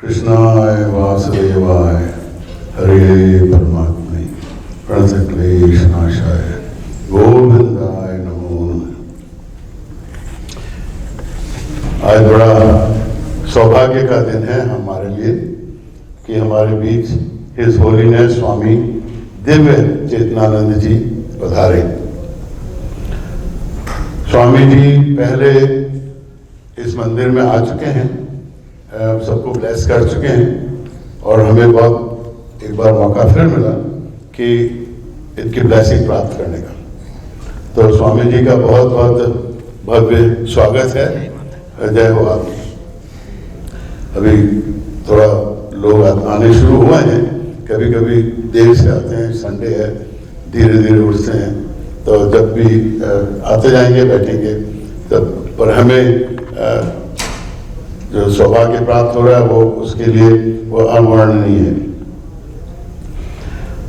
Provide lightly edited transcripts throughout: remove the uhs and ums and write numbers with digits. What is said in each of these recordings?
कृष्णाय वासुदेवाय हरे परमात्मे प्रणतक्लेशनाशाय गोविंदाय नमो नमः। आज बड़ा सौभाग्य का दिन है हमारे लिए कि हमारे बीच हिज होलीनेस स्वामी दिव्य चेतनानंद जी पधारे। स्वामी जी पहले इस मंदिर में आ चुके हैं, सबको ब्लेस कर चुके हैं और हमें बहुत एक बार मौका फिर मिला कि इनकी ब्लेसिंग प्राप्त करने का। तो स्वामी जी का बहुत बहुत भव्य स्वागत है। जय हो आप। अभी थोड़ा लोग आने शुरू हुए हैं, कभी कभी देर से आते हैं, संडे है, धीरे धीरे उठते हैं, तो जब भी आते जाएंगे बैठेंगे तब। पर हमें जो सौभाग्य प्राप्त हो रहा है वो उसके लिए वो अवर्णनीय है।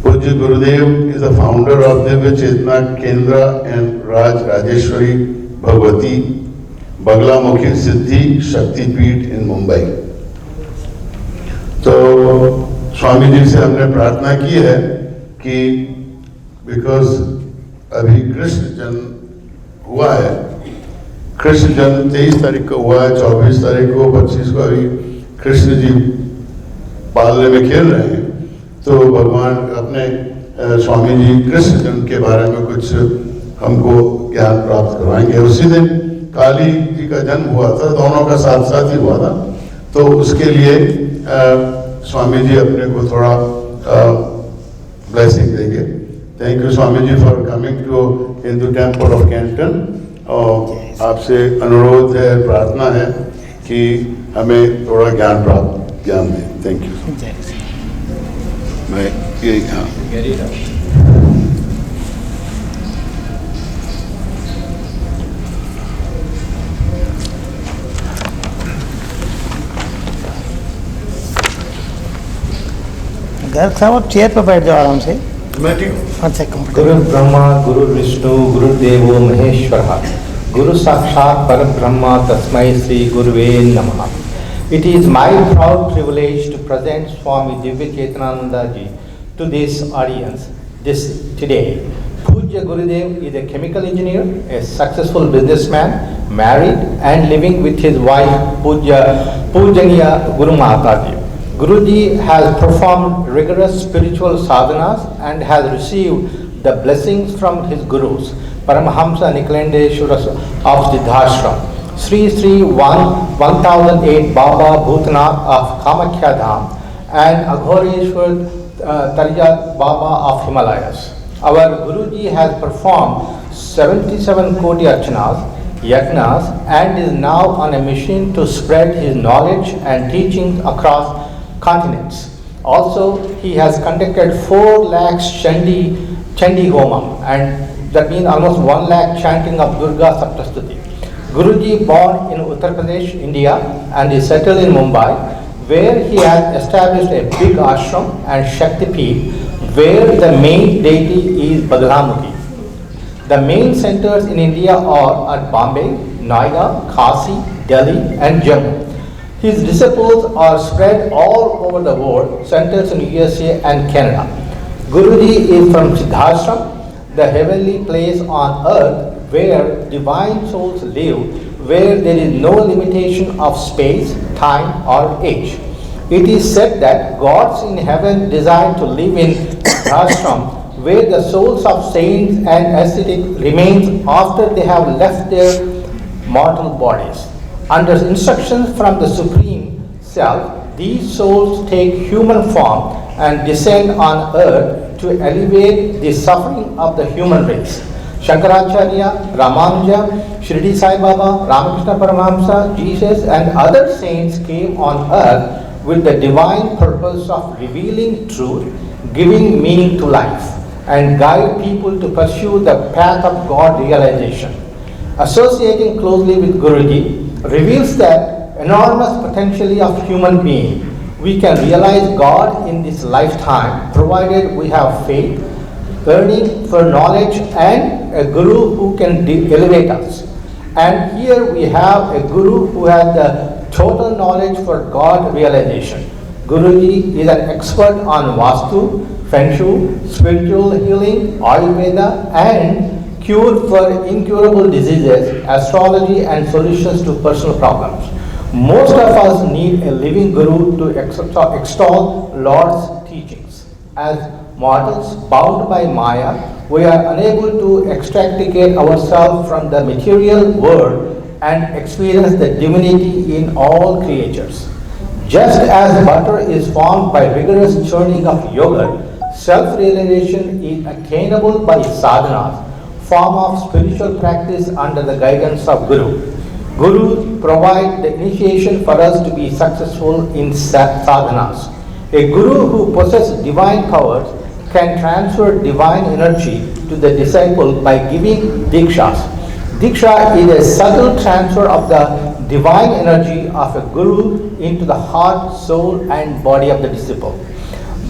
पूज्य गुरुदेव is the founder of Divya चेतना केंद्र एंड राज राजेश्वरी भगवती बगलामुखी सिद्धि शक्तिपीठ इन मुंबई। तो स्वामी जी से हमने प्रार्थना की है कि बिकॉज अभी कृष्ण जन्म हुआ है, कृष्ण जन्म 23 तारीख को हुआ है, 24 तारीख को 25 को अभी कृष्ण जी पालने में खेल रहे हैं। तो भगवान अपने स्वामी जी कृष्ण जन्म के बारे में कुछ हमको ज्ञान प्राप्त करवाएंगे। उसी दिन काली जी का जन्म हुआ था, दोनों का साथ साथ ही हुआ था, तो उसके लिए स्वामी जी अपने को थोड़ा ब्लेसिंग देंगे। Thank you Swami ji for coming to Hindu temple of Canton. और आपसे अनुरोध है, प्रार्थना है कि हमें थोड़ा ज्ञान दें। Thank you. मैं यही हाँ गर्ग साहब चेयर पर बैठ जाओ आराम से। मैं ठीक हूँ। अच्छा, गुरु ब्रह्मा गुरु विष्णु गुरुदेवो महेश्वरः गुरु साक्षात् परब्रह्म तस्मै श्री गुरुवे नमः। It is my proud privilege to present Swami Divya Chetananda Ji to this audience today. Pujya Gurudev is a chemical engineer, a successful businessman, married and living with his wife Pujaniya Guru Mata Ji. Guruji has performed rigorous spiritual sadhanas and has received the blessings from his gurus, Paramahamsa Niklandeshwara of Siddhashram, Sri 1008 Baba Bhutanath of Kamakhya Dham, and Aghoreshwar Tarijat Baba of Himalayas. Our Guruji has performed 77 Koti Archanas, Yajnas, and is now on a mission to spread his knowledge and teachings across continents. Also, he has conducted 4 lakhs Chandi Homam, and that means almost 1 lakh chanting of Durga Saptastuti. Guruji born in Uttar Pradesh, India, and is settled in Mumbai, where he has established a big ashram and Shaktipeeth, where the main deity is Bagalamukhi. The main centers in India are at Bombay, Noida, Kasi, Delhi, and Jammu. His disciples are spread all over the world, centers in USA and Canada. Guruji is from Siddhashram, the heavenly place on earth where divine souls live, where there is no limitation of space, time, or age. It is said that gods in heaven desire to live in ashram, where the souls of saints and ascetics remain after they have left their mortal bodies. Under instructions from the Supreme Self, these souls take human form and descend on earth to alleviate the suffering of the human race. Shankaracharya, Ramanuja, Shirdi Sai Baba, Ramakrishna Paramahamsa, Jesus, and other saints came on earth with the divine purpose of revealing truth, giving meaning to life, and guide people to pursue the path of God realization. Associating closely with Guruji reveals the enormous potential of human being. We can realize God in this lifetime, provided we have faith, yearning for knowledge, and a Guru who can elevate us. And here we have a Guru who has the total knowledge for God realization. Guruji is an expert on Vastu, Feng Shui, spiritual healing, Ayurveda, and cure for incurable diseases, astrology, and solutions to personal problems. Most of us need a living Guru to extol Lord's teachings. As mortals bound by Maya, we are unable to extricate ourselves from the material world and experience the divinity in all creatures. Just as butter is formed by rigorous churning of yogurt, self-realization is attainable by sadhana, form of spiritual practice under the guidance of Guru. Gurus provide the initiation for us to be successful in sadhanas. A Guru who possesses divine powers can transfer divine energy to the disciple by giving dikshas. Diksha is a subtle transfer of the divine energy of a Guru into the heart, soul, and body of the disciple.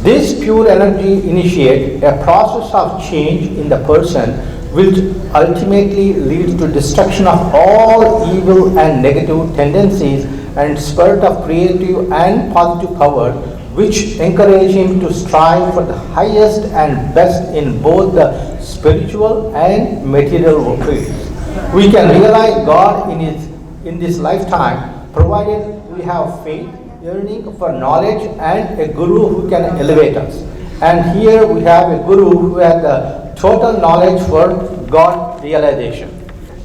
This pure energy initiates a process of change in the person, which ultimately leads to destruction of all evil and negative tendencies and spirit of creative and positive power, which encourage him to strive for the highest and best in both the spiritual and material fields. We can realize God in this lifetime, provided we have faith, yearning for knowledge, and a Guru who can elevate us. And here we have a Guru who has the total knowledge for God realization,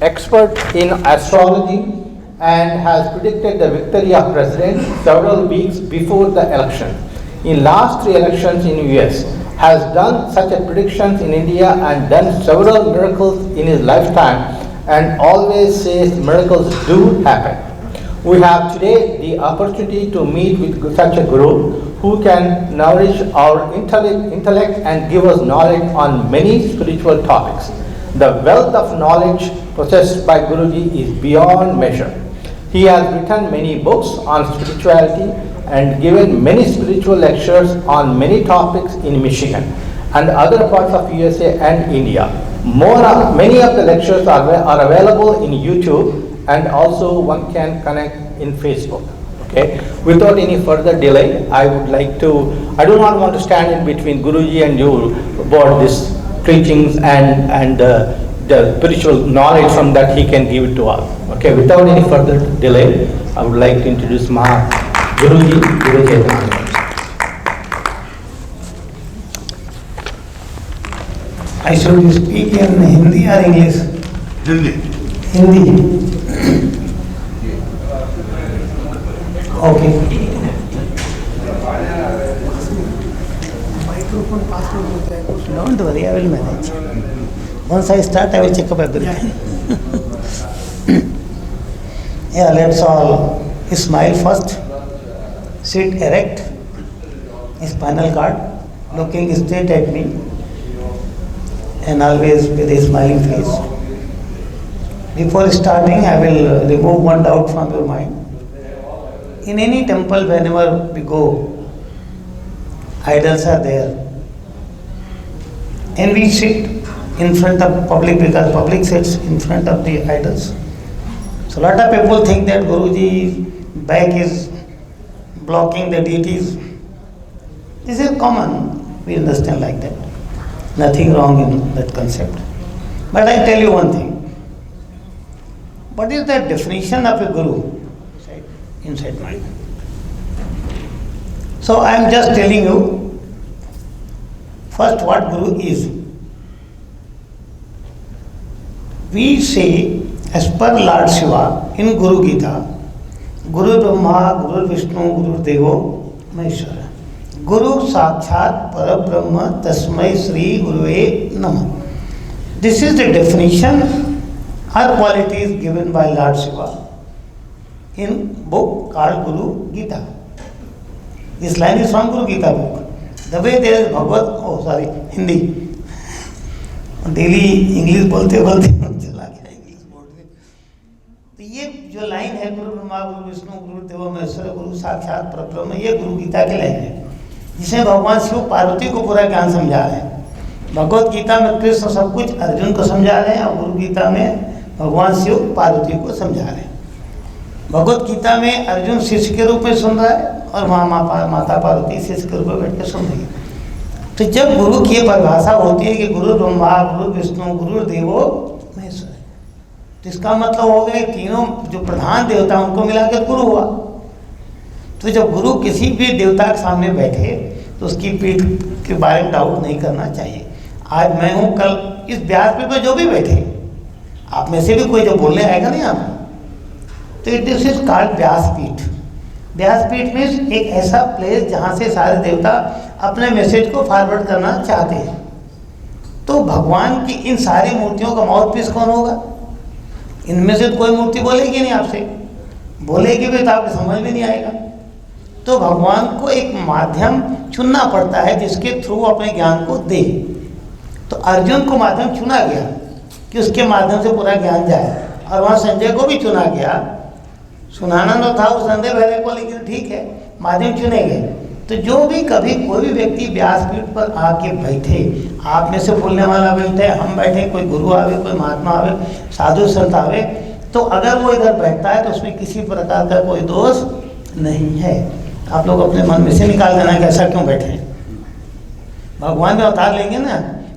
expert in astrology, and has predicted the victory of President several weeks before the election. In last 3 elections in US, has done such a predictions in India and done several miracles in his lifetime, and always says miracles do happen. We have today the opportunity to meet with such a Guru who can nourish our intellect and give us knowledge on many spiritual topics. The wealth of knowledge possessed by Guruji is beyond measure. He has written many books on spirituality and given many spiritual lectures on many topics in Michigan and other parts of USA and India. Many of the lectures are available in YouTube, and also one can connect in Facebook. Okay. Without any further delay, I do not want to stand in between Guruji and you about this teachings and the spiritual knowledge from that he can give it to us. Okay. Without any further delay, I would like to introduce my Guruji, Guru Chaitanya. I should speak in Hindi or English? Hindi. Okay. Don't worry, I will manage. Once I start, I will check up everything. Yeah, let's all smile first. Sit erect, spinal cord, looking straight at me, and always with a smiling face. Before starting, I will remove one doubt from your mind. In any temple, whenever we go, idols are there. And we sit in front of public because public sits in front of the idols. So a lot of people think that Guruji back is blocking the deities. This is common, we understand like that. nothing wrong in that concept. But I tell you one thing. What is the definition of a guru inside mind? So I am just telling you first what guru is. We say, as per Lord Shiva in Guru Gita, Guru Brahma, Guru Vishnu, Guru Devo Maheshwara. Guru Sakshat Parabrahma Tasmai Sri Guruve Namah. This is the definition or qualities given by Lord Shiva in book called Guru Gita. This line is from Guru Gita book. The way there is Bhagavad, Hindi. Daily English बोलते बोलते चला गया English board में। तो ये जो line है गुरु ब्रह्मा गुरु विष्णु गुरु देवो महेश्वर गुरु साक्षात परब्रह्म, ये गुरु गीता की लाइन है, जिसमें भगवान शिव पार्वती को पूरा ज्ञान समझा रहे हैं। भगवत गीता में कृष्ण सब कुछ अर्जुन को समझा रहे हैं और गुरु गीता में भगवान शिव पार्वती को समझा रहे हैं। भगवत गीता में अर्जुन शिष्य के रूप में सुन रहा है और माता पार्वती शिष्य के रूप में बैठ कर सुन रही है। तो जब गुरु की परिभाषा होती है कि गुरु ब्रह्मा गुरु विष्णु गुरु देवो महेश्वर, तो इसका मतलब हो गया तीनों जो प्रधान देवता उनको मिलाकर गुरु हुआ। तो जब गुरु किसी भी देवता के सामने बैठे तो उसकी पीठ के बारे में डाउट नहीं करना चाहिए। आज मैं हूँ, कल इस व्यासपीठ पर जो भी बैठे, आप में से भी कोई जो बोलने आएगा नहीं आप, तो इट इज कॉल्ड व्यासपीठ। व्यासपीठ में एक ऐसा प्लेस जहाँ से सारे देवता अपने मैसेज को फॉरवर्ड करना चाहते हैं। तो भगवान की इन सारी मूर्तियों का माउथ पीस कौन होगा? इनमें से कोई मूर्ति बोलेगी नहीं आपसे, बोलेगी भी तो आपको समझ में नहीं आएगा। तो भगवान को एक माध्यम चुनना पड़ता है जिसके थ्रू अपने ज्ञान को दे। तो अर्जुन को माध्यम चुना गया कि उसके माध्यम से पूरा ज्ञान जाए, और वहाँ संजय को भी चुना गया। सुनाना तो था उस संदेह भरे को, लेकिन ठीक है माध्यम चुने गए। तो जो भी कभी कोई भी व्यक्ति व्यासपीठ पर आके बैठे, आप में से बोलने वाला बैठे, हम बैठे, कोई गुरु आवे, कोई महात्मा आवे, साधु संत आवे, तो अगर वो इधर बैठता है तो उसमें किसी प्रकार का कोई दोष नहीं है। आप लोग अपने मन में से निकाल देना कि ऐसा क्यों बैठे। भगवान में अवतार लेंगे ना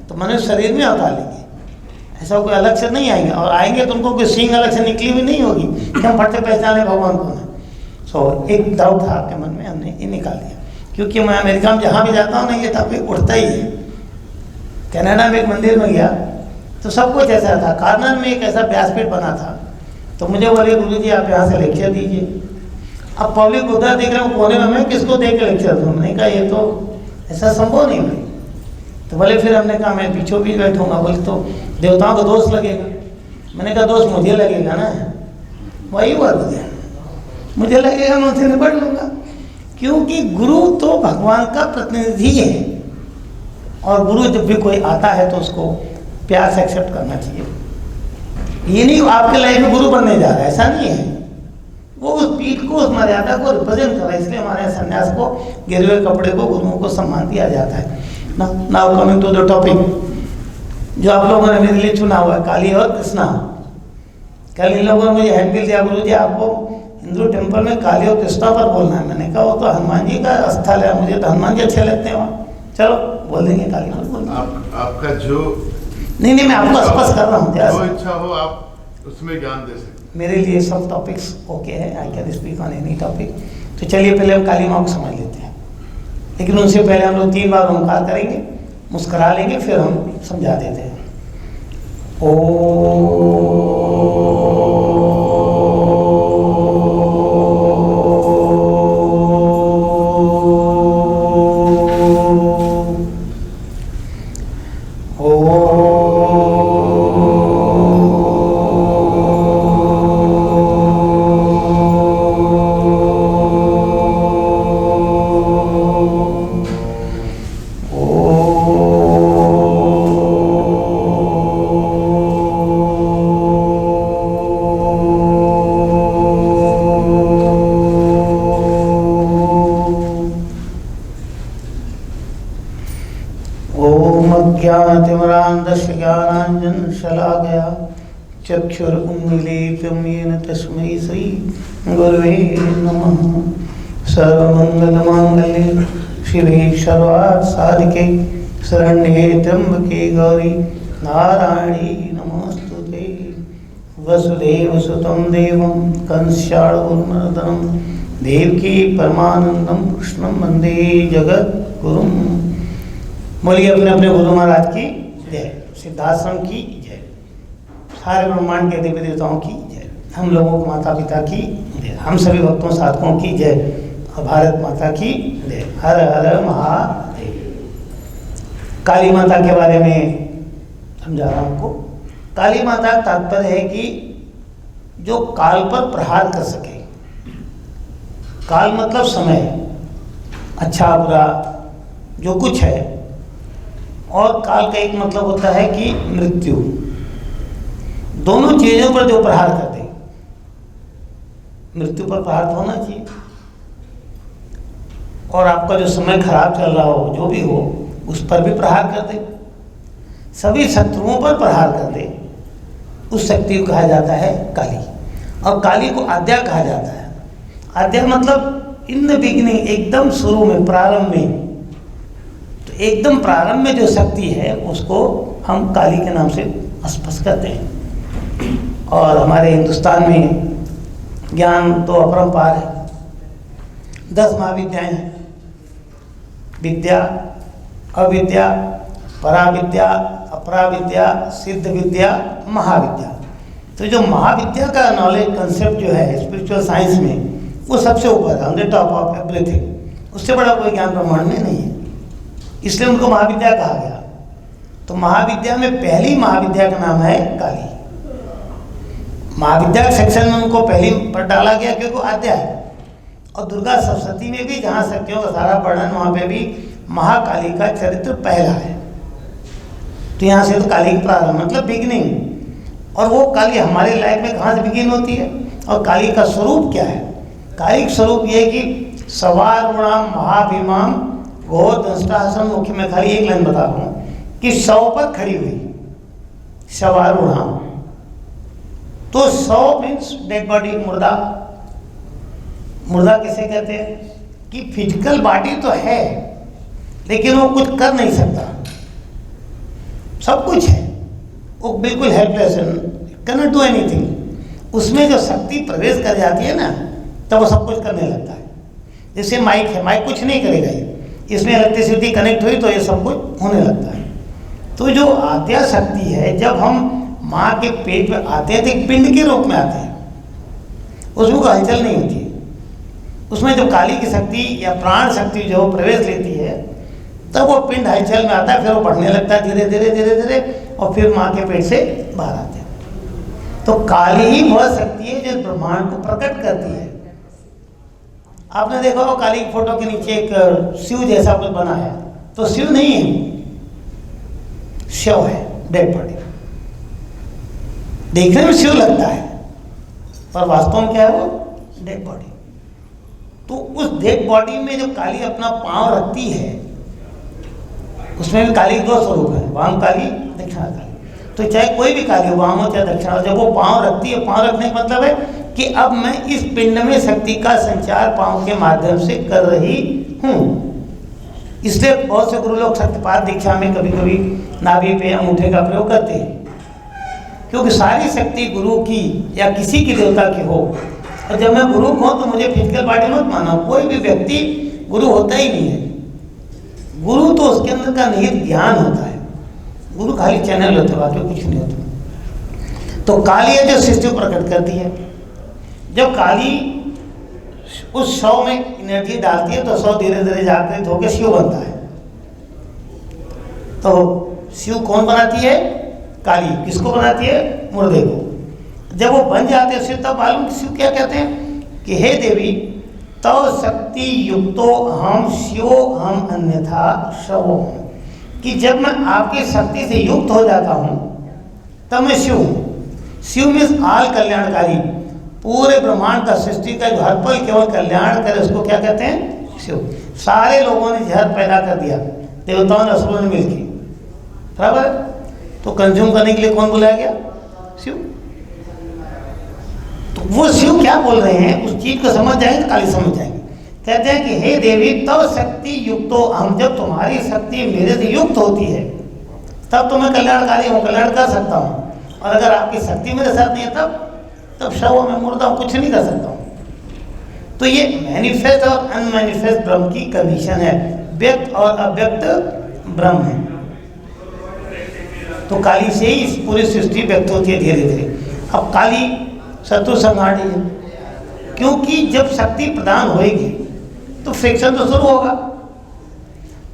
तो मनुष्य शरीर में अवतार लेंगे, ऐसा कोई अलग से नहीं आएंगे। और आएंगे तो उनको कोई सींग अलग से निकली हुई नहीं होगी कि हम फटते पहचाने भगवान को ना। सो एक डाउट था आपके मन में, हमने ये निकाल दिया। क्योंकि मैं अमेरिका में जहाँ भी जाता हूँ ना ये टॉपिक उठता ही है। कनाडा में एक मंदिर में गया तो सब कुछ ऐसा था, कार्नर में एक ऐसा व्यासपीठ बना था। तो मुझे बोले गुरु जी आप यहाँ से लेक्चर दीजिए। अब पब्लिक उधर देख रहे हो कोने में, मैं किसको देख के लेक्चर दूँ? मैंने कहा ये तो ऐसा संभव नहीं भाई। तो बोले फिर हमने कहा मैं पीछे भी बैठूंगा। बोले तो देवताओं को दोष लगेगा। मैंने कहा दोष मुझे लगेगा ना, वही बात है, मुझे लगेगा मैं उनसे निपट लूँगा। क्योंकि गुरु तो भगवान का प्रतिनिधि है, और गुरु जब भी कोई आता है तो उसको प्यार से एक्सेप्ट करना चाहिए। ये नहीं आपके लाइफ में गुरु बनने जा रहा है, ऐसा नहीं है। वो उस पीठ को, उस मर्यादा को रिप्रेजेंट कर रहा है। इसलिए हमारे सन्यास को, गिरे हुए कपड़े को गुरुओं को सम्मान दिया जाता है। Now coming to the topic जो आप लोगों ने मेरे लिए चुना हुआ है, काली और कृष्णा। कल इन लोगों ने मुझे हैंडबिल दिया, गुरु जी आपको हिंदू टेम्पल में काली और कृष्णा पर बोलना है। मैंने कहा वो तो हनुमान जी का स्थल है, मुझे तो हनुमान जी अच्छे लगते हैं वहाँ, चलो बोल देंगे काली पर बोल। आपका जो नहीं मैं आपको स्पष्ट कर रहा हूँ, जो इच्छा हो आप उसमें ज्ञान दे सकते। मेरे लिए सब टॉपिक्स ओके है, I can speak on any topic. तो चलिए पहले हम काली माँ को समझ लेते हैं, लेकिन उनसे पहले हम लोग 3 बार ओंकार करेंगे, मुस्करा लेंगे, फिर हम समझा देते हैं। ज्ञानतिमिरान्धस्य ज्ञानाञ्जनशलाकया चक्षुरुन्मीलितं येन तस्मै श्री गुरवे नमः। सर्वमङ्गलमाङ्गल्ये शिवे सर्वार्थसाधिके शरण्ये त्र्यंबके गौरी नारायणी नमोस्तुते। वसुदेवसुतं देवं कंस्याणूरमर्दनं देवकी परमानंदम कृष्णं वंदे जगद्गुरुं। बोलिए अपने अपने गुरु महाराज की जय, सिद्धाश्रम की जय, सारे ब्रह्मांड के देवी देवताओं की जय, हम लोगों के माता पिता की जय, हम सभी भक्तों साधकों की जय, और भारत माता की जय। हर हर महादेव। काली माता के बारे में समझा रहा हूँ आपको। काली माता का तात्पर्य है कि जो काल पर प्रहार कर सके। काल मतलब समय, अच्छा बुरा जो कुछ है, और काल का एक मतलब होता है कि मृत्यु। दोनों चीजों पर जो प्रहार कर दे, मृत्यु पर प्रहार तो होना चाहिए, और आपका जो समय खराब चल रहा हो, जो भी हो, उस पर भी प्रहार कर दे, सभी शत्रुओं पर प्रहार कर दे, उस शक्ति को कहा जाता है काली। और काली को आद्या कहा जाता है। आद्या मतलब इन द बिगिनिंग, एकदम शुरू में, प्रारंभ में। तो एकदम प्रारंभ में जो शक्ति है उसको हम काली के नाम से स्पष्ट करते हैं। और हमारे हिंदुस्तान में ज्ञान तो अपरंपार है। 10 महाविद्याएं हैं, विद्या, अविद्या, पराविद्या, अपराविद्या, सिद्ध विद्या, महाविद्या। तो जो महाविद्या का नॉलेज कंसेप्ट जो है स्पिरिचुअल साइंस में, वो सबसे ऊपर है, on the top of everything. उससे बड़ा कोई ज्ञान ब्रह्मांड में नहीं है, इसलिए उनको महाविद्या कहा गया। तो महाविद्या में पहली महाविद्या का नाम है काली। महाविद्या सेक्शन में उनको पहली पर डाला गया क्योंकि वो आद्या है। और दुर्गा सप्तशती में भी जहाँ शक्तियों का सारा वर्णन, वहाँ पे भी महाकाली का चरित्र पहला है। तो यहाँ से तो काली का प्रारंभ मतलब बिगिनिंग। और वो काली हमारे लाइफ में कहाँ से बिगिन होती है, और काली का स्वरूप क्या है? काली का स्वरूप ये है कि सवारूणाम महाभीमाम घोर दंष्टासन मुख्य में खाली एक लाइन बता रहा हूँ कि 100 पर खड़ी हुई, सवारूणाम। तो 100 मीन्स डेड बॉडी, मुर्दा। मुर्दा किसे कहते हैं? कि फिजिकल बॉडी तो है लेकिन वो कुछ कर नहीं सकता, सब कुछ है, वो बिल्कुल हेल्पलेस है, कैन नॉट डू एनीथिंग। उसमें जो शक्ति प्रवेश कर जाती है ना, तब वो सब कुछ करने लगता है। जैसे माइक है, माइक कुछ नहीं करेगा ये, इसमें इलेक्ट्रिसिटी कनेक्ट हुई तो ये सब कुछ होने लगता है। तो जो आद्या शक्ति है, जब हम माँ के पेट में आते हैं तो एक पिंड के रूप में आते हैं, उसमें कोई हलचल नहीं होती है। उसमें जब काली की शक्ति या प्राण शक्ति जो प्रवेश लेती है, तब वो पिंड हलचल में आता है, फिर वो बढ़ने लगता है धीरे धीरे धीरे धीरे, और फिर माँ के पेट से बाहर आते हैं। तो काली ही वह शक्ति है जो ब्रह्मांड को प्रकट करती है। आपने देखा हो काली की फोटो के नीचे एक शिव जैसा कुछ बना है, तो शिव नहीं है, शिव है, डेड बॉडी। देखने में शिव लगता है पर वास्तव में क्या है? वो डेड बॉडी। तो उस डेड बॉडी में जो काली अपना पांव रखती है, उसमें भी काली 2 स्वरूप है, वाम काली, दक्षिणा काली। तो चाहे कोई भी काली हो, वाम हो चाहे दक्षिणा हो, जब वो पांव रखती है, पांव रखने का मतलब है कि अब मैं इस पिंड में शक्ति का संचार पांव के माध्यम से कर रही हूँ। इसलिए बहुत से गुरु लोग शक्तिपात दीक्षा में कभी कभी नाभि पे अंगूठे का प्रयोग करते हैं, क्योंकि सारी शक्ति गुरु की या किसी की देवता की हो। और जब मैं गुरु कहूँ तो मुझे फिजिकल बॉडी मत मानो, कोई भी व्यक्ति गुरु होता ही नहीं है। गुरु तो उसके अंदर का निहित ज्ञान होता है, गुरु खाली चैनल होता है, बाकी कुछ नहीं होता। तो काली है जो सृष्टि को प्रकट करती है। जब काली उस शव में एनर्जी डालती है तो शव धीरे धीरे जागृत होकर शिव बनता है। तो शिव कौन बनाती है? काली। किसको बनाती है? मुर्दे को। जब वो बन जाते हैं शिव, तब मालूम शिव क्या कहते हैं कि हे देवी, तव शक्ति युक्तो हम शिवो हम अन्यथा शवो। कि जब मैं आपकी शक्ति से युक्त हो जाता हूँ तब मैं शिव हूँ। शिव मीन्स आल कल्याणकारी, पूरे ब्रह्मांड का, सृष्टि का जो हर पल केवल कल्याण करे उसको क्या कहते हैं? शिव। सारे लोगों ने जहर पैदा कर दिया, देवताओं ने असुरों ने मिलकर, बराबर। तो कंज्यूम करने के लिए कौन बुलाया गया? शिव। तो वो शिव क्या बोल रहे हैं उस चीज को समझ जाएंगे तो काली समझ जाएंगे कहते हैं कि हे देवी तब शक्ति युक्तो हम, जब तुम्हारी शक्ति मेरे से युक्त होती है तब तो मैं कल्याणकारी हूँ, कल्याण कर सकता हूँ। और अगर आपकी शक्ति मेरे साथ नहीं है तब शव में मुर्दा हूँ, कुछ नहीं कर सकता हूँ। तो ये मैनिफेस्ट और अनमैनिफेस्ट ब्रह्म की कंडीशन है, व्यक्त और अव्यक्त ब्रह्म है। तो काली से ही पूरी सृष्टि व्यक्त होती है धीरे धीरे। अब काली शत्रु संहारी है, क्योंकि जब शक्ति प्रदान होएगी तो फ्रिक्शन तो शुरू होगा।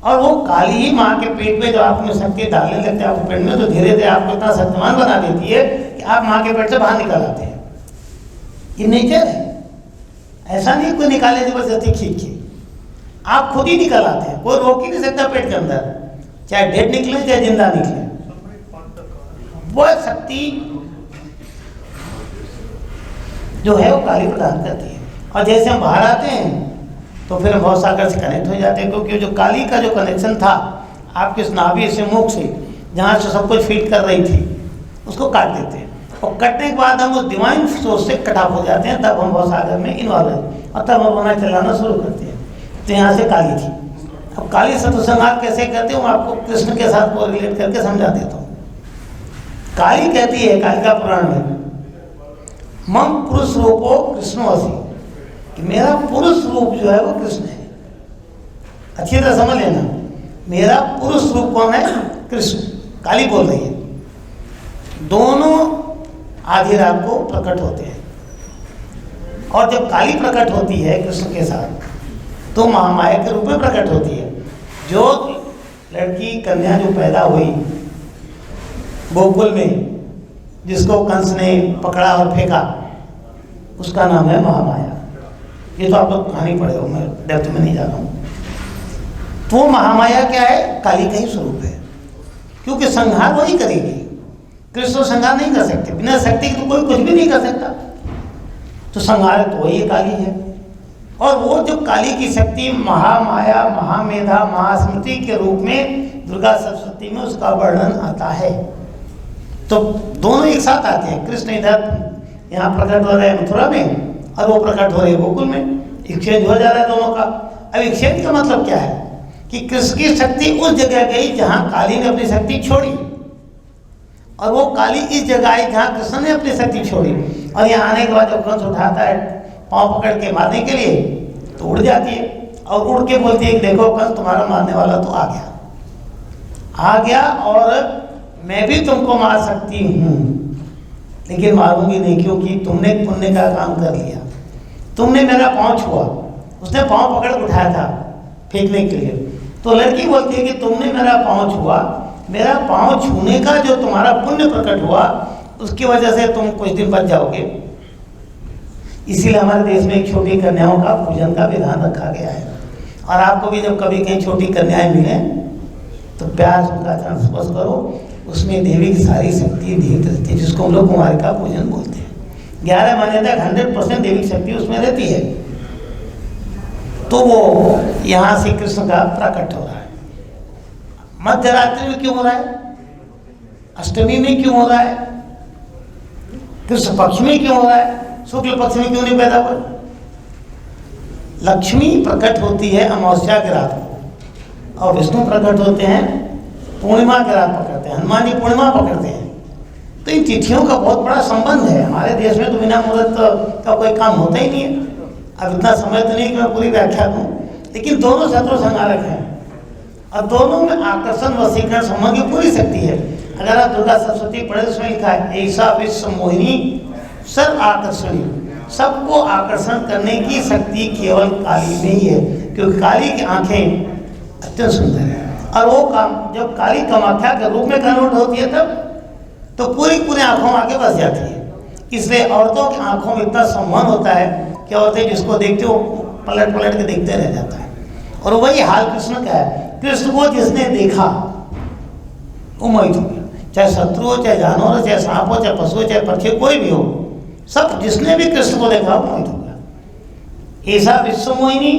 और वो काली ही माँ के पेट में जो आप में शक्ति डालने लगते हैं आपके पेट में, तो धीरे धीरे आपको इतना शक्तिमान बना देती है कि आप माँ के पेट से बाहर निकल आते हैं। ये नेचर है, ऐसा नहीं कोई निकाले जबरदस्ती खींच के, आप खुद ही निकल आते हैं, कोई रोक ही नहीं सकता पेट के अंदर, चाहे डेड निकले चाहे जिंदा निकले। वह शक्ति जो है वो काली प्रदान करती है। और जैसे हम बाहर आते हैं तो फिर हम भव सागर से कनेक्ट हो जाते हैं, क्योंकि जो काली का जो कनेक्शन था आपके नाभि से मुख से, जहाँ से सब कुछ फीड कर रही थी, उसको काट देते हैं। और कटने के बाद हम उस डिवाइन सोर्स से कट ऑफ हो जाते हैं, तब हम भव सागर में इन्वॉल्व हैं और तब हम अपना चलाना शुरू करते हैं। तो यहाँ से काली थी। अब काली शत्रु संहार कैसे करते हैं, मैं आपको कृष्ण के साथ को रिलेट करके समझा देता हूँ। काली कहती है कालिका पुराण में, मम पुरुष रूपो कृष्णो असि, कि मेरा पुरुष रूप जो है वो कृष्ण है। अच्छी तरह समझ लेना, मेरा पुरुष रूप कौन है? कृष्ण। काली बोल रही है। दोनों आधी रात को प्रकट होते हैं, और जब काली प्रकट होती है कृष्ण के साथ तो महामाया के रूप में प्रकट होती है। जो लड़की कन्या जो पैदा हुई गोकुल में, जिसको कंस ने पकड़ा और फेंका, उसका नाम है महामाया। ये तो आप लोग कहानी पढ़े हो, मैं डेप्थ में नहीं जा रहा हूँ। तो महामाया क्या है? काली का ही स्वरूप है, क्योंकि संहार वही करेगी। कृष्ण संहार नहीं कर सकते, बिना शक्ति के तो कोई कुछ भी नहीं कर सकता। तो संहार तो वही काली है। और वो जो काली की शक्ति महामाया, महामेधा, महास्मृति के रूप में दुर्गा सप्तशती में उसका वर्णन आता है। तो दोनों एक साथ आते हैं। कृष्ण इधर यहाँ प्रकट हो रहे हैं मथुरा में, और वो प्रकट हो रहे हैं गोकुल में। एक्सचेंज हो जा रहा है दोनों का। अब एक्सचेंज का मतलब क्या है कि कृष्ण की शक्ति उस जगह गई जहाँ काली ने अपनी शक्ति छोड़ी, और वो काली इस जगह आई जहाँ कृष्ण ने अपनी शक्ति छोड़ी। और यहाँ आने के बाद जब कंस उठाता है पाँव पकड़ के मारने के लिए, तो उड़ जाती है और उड़ के बोलती है कि देखो कंस, तुम्हारा मारने वाला तो आ गया और मैं भी तुमको मार सकती हूँ, लेकिन मारूंगी नहीं, क्योंकि तुमने पुण्य का काम कर लिया। तुमने मेरा पाँव छुआ, उसने पाँव पकड़ के उठाया था फेंकने के लिए। तो लड़की बोलती है कि तुमने मेरा पाँव छुआ, मेरा पाँव छूने का जो तुम्हारा पुण्य प्रकट हुआ, उसकी वजह से तुम कुछ दिन बच जाओगे। इसीलिए हमारे देश में एक छोटी कन्याओं का पूजन का विधान रखा गया है। और आपको भी जब कभी कहीं छोटी कन्याएं मिले तो प्यार से उनका चरण स्पर्श करो, उसमें देवी की सारी शक्ति निहित रहती है, जिसको हम लोग कुमारिका पूजन बोलते हैं। 11 महीने तक 100% देवी की शक्ति उसमें रहती है। तो वो यहाँ से कृष्ण का प्रकट हो रहा है। मध्य रात्रि में क्यों हो रहा है? अष्टमी में क्यों हो रहा है? कृष्ण पक्ष में क्यों हो रहा है? शुक्ल पक्ष में क्यों नहीं पैदा हुआ? लक्ष्मी प्रकट होती है अमावस्या के रात को, और विष्णु प्रकट होते हैं पूर्णिमा के रात पकड़ते हैं, हनुमान जी पूर्णिमा पकड़ते हैं। तो इन तिथियों का बहुत बड़ा संबंध है। हमारे देश में तो बिना मुहूर्त का कोई काम होता ही नहीं है। अब इतना समय तो नहीं कि मैं पूरी व्याख्या दूं, लेकिन दोनों शत्रु संहारक हैं और दोनों में आकर्षण वशीकरण संबंध की पूरी शक्ति है। अगर आप दुर्गा सप्तशती पढ़े, उसमें लिखा है ऐसा विश्व मोहिनी सर्व आकर्षणी, सबको आकर्षण करने की शक्ति केवल काली में ही है, क्योंकि काली की आंखें अत्यंत सुंदर है। और वो काम जब काली कामाख्या के रूप में कन्वर्ट होती है तब तो पूरी पूरी आंखों में आके बस जाती है। इसलिए औरतों की आंखों में इतना सम्मान होता है कि औरतें जिसको देखते हो पलट पलट के देखते रह जाता है। और वही हाल कृष्ण का है। कृष्ण को जिसने देखा वो मोहित हो गया, चाहे शत्रु हो, चाहे जानवर हो, चाहे सांप हो, चाहे पशु हो, चाहे पक्षी, कोई भी हो, सब जिसने भी कृष्ण को देखा वो मोहित हो गया। ऐसा विश्व मोहिनी,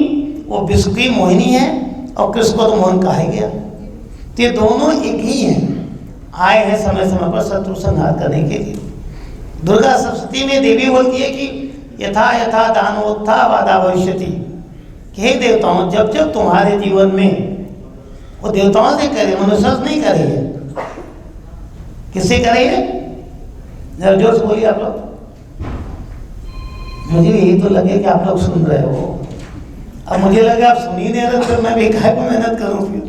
वो विश्व की मोहिनी है और कृष्ण को तो मोहन कहा ही गया। तो ये दोनों एक ही हैं, आए हैं समय समय पर शत्रु संहार करने के लिए। दुर्गा सप्तशती में देवी बोलती है कि यथा यथा दानोत्था वादा भविष्यति, कि हे देवताओं, जब जब तुम्हारे जीवन में, वो देवताओं से करे, मनुष्य से नहीं करे, किससे करे? जरा जोर से बोलिए आप लोग। मुझे यही तो लगे कि आप लोग सुन रहे हो। अब मुझे लगे आप सुन ही नहीं रहे, तो मैं भी काहे को मेहनत करूं फिर।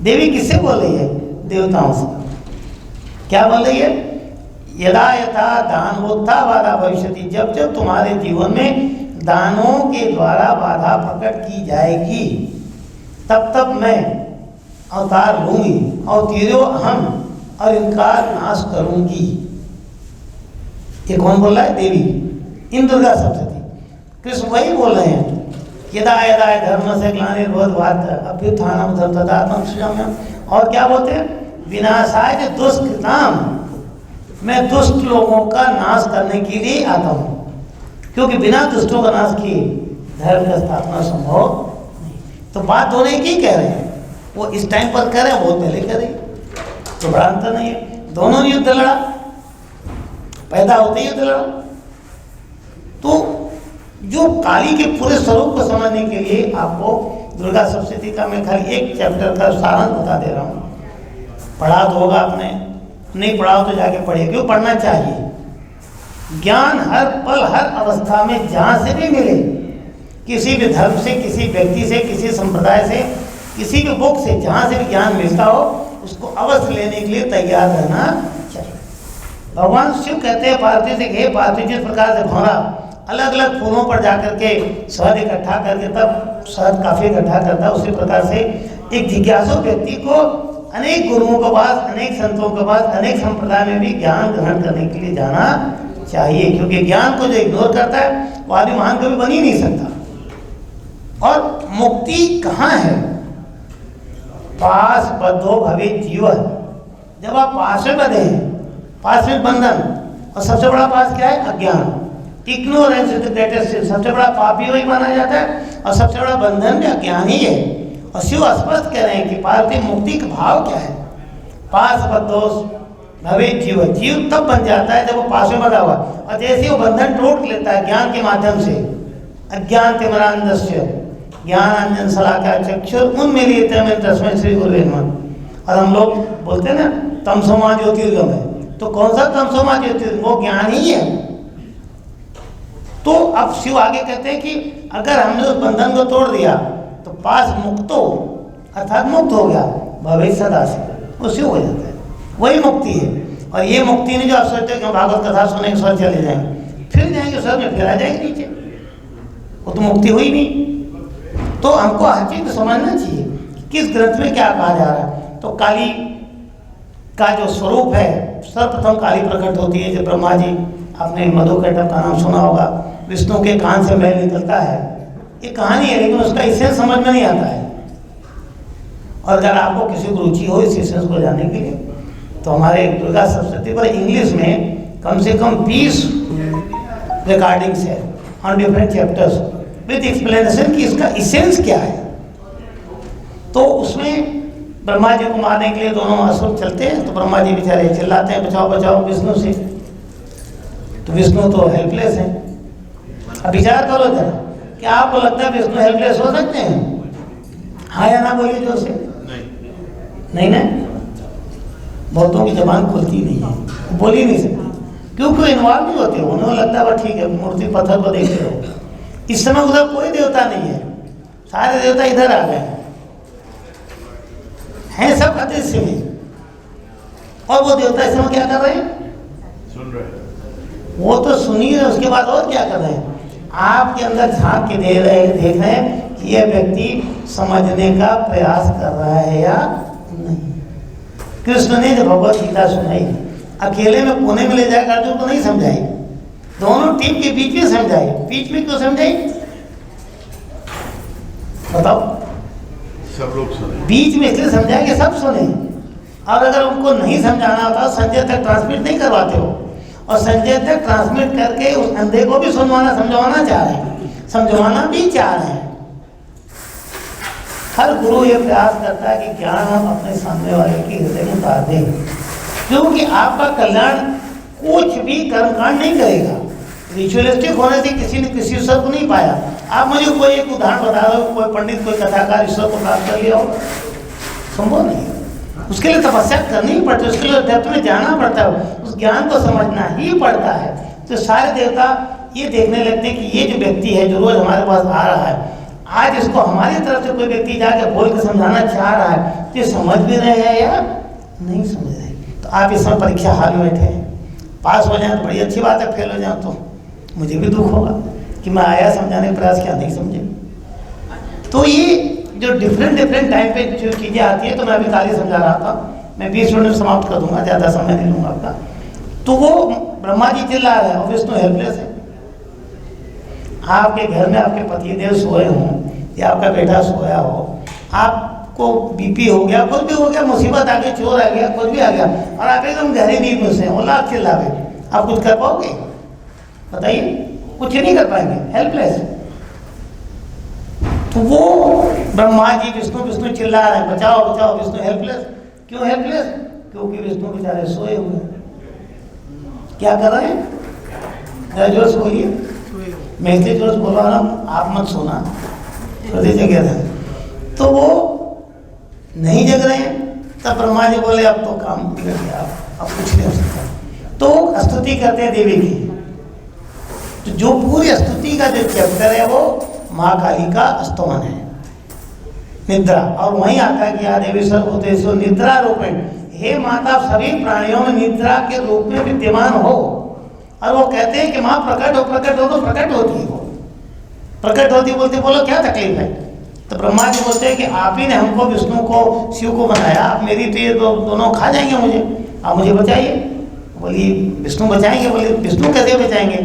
देवी किससे बोल रही है? देवताओं से। क्या बोल रही है? यदा यथा दानवोत्था बाधा भविष्यति, जब जब तुम्हारे जीवन में दानों के द्वारा बाधा प्रकट की जाएगी, तब तब मैं अवतार लूंगी और तीरो अहम, और इनका नाश करूंगी। ये कौन बोल रहा है? देवी, इन दुर्गा सप्तशती। कृष्ण वही बोल रहे हैं, यदा यदा धर्म से ग्लानिर्भवति अभ्युत्थानम् तदात्मनं सृजाम्यहम्। और क्या बोलते हैं? विनाशाय दुष्कृताम्, मैं दुष्ट लोगों का नाश करने के लिए आता हूँ, क्योंकि बिना दुष्टों का नाश किए धर्म का स्थापना संभव नहीं। तो बात दोनों एक ही कह रहे हैं, वो इस टाइम पर कह रहे हैं, बहुत पहले कह रहे हैं, तो बड़ा अंतर नहीं है। दोनों ने युद्ध लड़ा, पैदा होते ही युद्ध लड़ा। तो जो काली के पूरे स्वरूप को समझने के लिए आपको दुर्गा सप्तशती का मैं खाली एक चैप्टर का सारांश बता दे रहा हूँ। पढ़ा तो होगा आपने, नहीं पढ़ा हो तो जाके पढ़िए, क्यों पढ़ना चाहिए। ज्ञान हर पल हर अवस्था में जहाँ से भी मिले, किसी भी धर्म से, किसी व्यक्ति से, किसी संप्रदाय से, किसी भी बुक से, जहाँ से भी ज्ञान मिलता हो, उसको अवश्य लेने के लिए तैयार रहना चाहिए। भगवान शिव कहते हैं पार्वती से, हे पार्वती, जिस प्रकार से भौरा अलग अलग फूलों पर जाकर के शहद इकट्ठा करके तब शहद काफी इकट्ठा करता है, उसी प्रकार से एक जिज्ञासु व्यक्ति को अनेक गुरुओं के पास, अनेक संतों के पास, अनेक संप्रदाय में भी ज्ञान ग्रहण करने के लिए जाना चाहिए, क्योंकि ज्ञान को जो इग्नोर करता है वो आदमी महान कभी बन ही नहीं सकता। और मुक्ति कहाँ है? पास बद्धो भवेत् जीव, जब आप पास में बंधे हैं, पास में बंधन, और सबसे बड़ा पास क्या है? अज्ञान। इग्नोरेंस इज द ग्रेटेस्ट सिन, सबसे बड़ा पाप ही वही माना जाता है, और सबसे बड़ा बंधन भी अज्ञान ही है। और शिव स्पष्ट कह रहे हैं कि पार्वती, मुक्ति का भाव क्या है? पास बद्धो भवेत् जीव, जीव तब बन जाता है जब वो पास में बंधा हुआ, और जैसे वो बंधन टूट लेता है ज्ञान के माध्यम से, अज्ञान तिमिरान्धस्य ज्ञानांजन शलाकाय चक्षुर उन्मीलितं येन तस्मै श्री गुरुवे नमः। और हम लोग बोलते हैं ना, तमसोमा ज्योतिर्गमय, तो कौन सा तमसोमा ज्योतिर्गमय? वो ज्ञान ही है। तो अब शिव आगे कहते हैं कि अगर हमने उस बंधन को तोड़ दिया तो पास मुक्तो, अर्थात मुक्त हो गया, भवेत् सदा से, वो शिव हो जाता है, वही मुक्ति है। और ये मुक्ति नहीं जो आप सोचते हो कि भागवत कथा सुने के स्वर्ग चले जाएंगे, फिर जाएंगे स्वर्ग में, फिर आ जाएंगे नीचे, वो तो मुक्ति हुई नहीं। तो हमको हर चीज समझना चाहिए किस ग्रंथ में क्या कहा जा रहा है। तो काली का जो स्वरूप है, सर्वप्रथम काली प्रकट होती है जब ब्रह्मा जी, आपने मधुकैटभ का नाम सुना होगा, विष्णु के कान से मैल निकलता है, ये कहानी है, लेकिन उसका इसेंस समझ में नहीं आता है। और अगर आपको किसी को रुचि हो इस इसेंस को जानने के लिए, तो हमारे दुर्गा सप्तशती पर इंग्लिश में कम से कम 20 रिकॉर्डिंग्स है on different chapters with explanation कि इसका इसेंस क्या है। तो उसमें ब्रह्मा जी को मारने के लिए दोनों असुर चलते हैं, तो ब्रह्मा जी बेचारे चिल्लाते हैं, बचाओ बचाओ विष्णु से। तो विष्णु तो हेल्पलेस है। अब विचार करो जरा, क्या आपको लगता है विष्णु हेल्पलेस हो सकते हैं? हाँ या ना बोलिए जोर से। नहीं ना, बहुतों की जबान खुलती नहीं है, बोल ही नहीं सकते, क्योंकि इन्वॉल्व नहीं होते। उन्हें लगता है ठीक है, मूर्ति पत्थर को देखते रहो। इस समय उधर कोई देवता नहीं है, सारे देवता इधर आ गए हैं, सब अदृश्य में। और वो देवता इस समय क्या कर रहे हैं? सुन रहे हैं। वो तो सुन ही रहे, उसके बाद और क्या कर रहे हैं? आपके अंदर झांक के देख रहे हैं कि यह व्यक्ति समझने का प्रयास कर रहा है या नहीं। कृष्ण ने जब भगवत गीता सुनाई, अकेले में कोने में ले जाकर अर्जुन को नहीं समझाई, दोनों टीम के बीच में समझाई। बीच में क्यों समझाई बताओ? सब लोग सुने, बीच में इसलिए समझाया कि सब सुने। और अगर उनको नहीं समझाना होता, संजय तक ट्रांसमिट नहीं करवाते हो, और संजय तक ट्रांसमिट करके उस अंधे को भी सुनवाना, समझवाना चाह रहे हैं, समझवाना भी चाह रहे हैं। हर गुरु ये प्रयास करता है कि ज्ञान हम अपने सामने वाले के हृदय में उतार दें, क्योंकि आपका कल्याण कुछ भी कर्मकांड नहीं करेगा, रिचुअलिस्टिक होने से किसी ने किसी ईश्वर को नहीं पाया। आप मुझे कोई एक उदाहरण बता दो, कोई पंडित कोई कथाकार ईश्वर को प्राप्त कर लिया हो, संभव नहीं है। उसके लिए तपस्या करनी ही पड़ती है, उसके लिए डेप्थ में जाना पड़ता है, उस ज्ञान को समझना ही पड़ता है। तो सारे देवता ये देखने लगते हैं कि ये जो व्यक्ति है जो रोज हमारे पास आ रहा है, आज इसको हमारी तरफ से कोई व्यक्ति जाके बोल के समझाना चाह रहा है, तो ये समझ भी रहे हैं या नहीं समझ रहे। तो आप इस समय परीक्षा हाल में बैठे हैं, पास हो जाए तो बड़ी अच्छी बात है, फेल हो जाए तो मुझे भी दुख होगा कि मैं आया समझाने का प्रयास किया, नहीं समझे। तो ये जो डिफरेंट टाइम पे जो चीज़ें आती है, तो मैं अभी खाली समझा रहा था, मैं 20 मिनट में समाप्त कर दूंगा, ज़्यादा समय नहीं लूँगा आपका। तो वो ब्रह्मा जी चिल्ला रहे हैं और विष्णु हेल्पलेस है। आपके घर में आपके पतिदेव सोए हों या आपका बेटा सोया हो, आपको बीपी हो गया, कुछ भी हो गया, मुसीबत आ गई, चोर आ गया, कुछ भी आ गया, और आप एकदम गहरी नींद में से और लाख चिल्ला गए, आप कुछ कर पाओगे? बताइए, कुछ नहीं कर पाएंगे, हेल्पलेस। तो वो ब्रह्मा जी विष्णु चिल्ला रहे हैं, बचाओ बचाओ विष्णु हेल्पलेस। क्यों हेल्पलेस? क्योंकि विष्णु बेचारे सोए हुए हैं। क्या कर रहे हैं? जरा जोर से बोलिए, मैं इसलिए जोर से बोल रहा हूँ, आप मत सोना, थोड़ी जगह रहे। तो वो नहीं जग रहे हैं, तब ब्रह्मा जी बोले अब तो काम बिगड़ गया, अब कुछ नहीं हो सकता। तो स्तुति करते हैं देवी की। तो जो पूरी स्तुति का जो चैप्टर है वो माँ काली का स्तवन है, निद्रा। और वहीं आता है कि या देवी सर्वभूतेषु निद्रा रूपेण, हे माता सभी प्राणियों में निद्रा के रूप में विद्यमान हो। और वो कहते हैं कि माँ प्रकट हो तो प्रकट होती है, वो प्रकट होती बोलते, बोलो क्या तकलीफ है? तो ब्रह्मा जी बोलते हैं कि आप ही ने हमको विष्णु को शिव को बनाया, आप मेरी तो ये दोनों खा जाएंगे मुझे, आप मुझे बचाइए। बोली विष्णु बचाएंगे? बोले विष्णु कैसे बचाएंगे?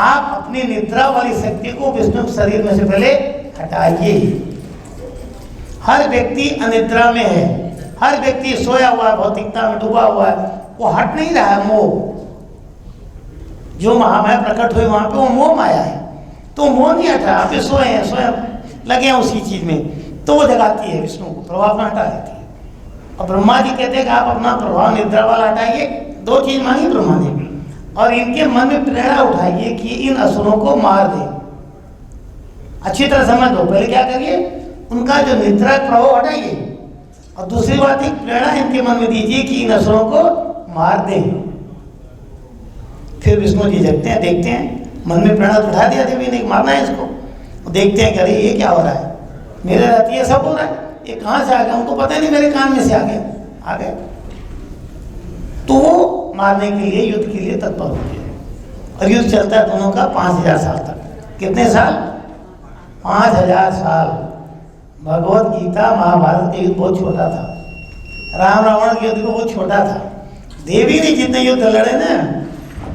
आप अपनी निद्रा वाली शक्ति को विष्णु के शरीर में से पहले हटाइए। हर व्यक्ति अनिद्रा में है, हर व्यक्ति सोया हुआ है, भौतिकता में डूबा हुआ है, वो हट नहीं रहा है। मोह, जो महामाया प्रकट हुई वहां पे वो मोह माया है, तो मोह नहीं हटा, आप सोए हैं, सोए लगे हैं उसी चीज में, तो वो जगाती है विष्णु को, प्रभाव में हटा देती है। और ब्रह्मा जी कहते हैं कि आप अपना प्रभाव निद्रा वाला हटाइए। दो चीज मांगी ब्रह्मा ने, और इनके मन में प्रेरणा उठाइए कि इन असुरों को मार दें। अच्छी तरह समझ लो, पहले क्या करिए, उनका जो निद्रा प्रभाव हटाइए, और दूसरी बात एक प्रेरणा इनके मन में दीजिए कि इन असुरों को मार दें। फिर विष्णु जी जगते हैं, देखते हैं, मन में प्रेरणा उठा दिया देवी ने, मारना है इसको। देखते हैं कि अरे ये क्या हो रहा है, मेरे रहती है सब हो रहा है, ये कहाँ से आ गया, उनको पता नहीं मेरे कान में से आ गए। तो वो मारने के लिए, युद्ध के लिए तत्पर हो गए। और युद्ध चलता है दोनों का 5000 साल तक। कितने साल? 5000 साल। भगवत गीता महाभारत का युद्ध बहुत छोटा था, राम रावण के युद्ध को बहुत छोटा था। देवी ने जितने युद्ध लड़े ना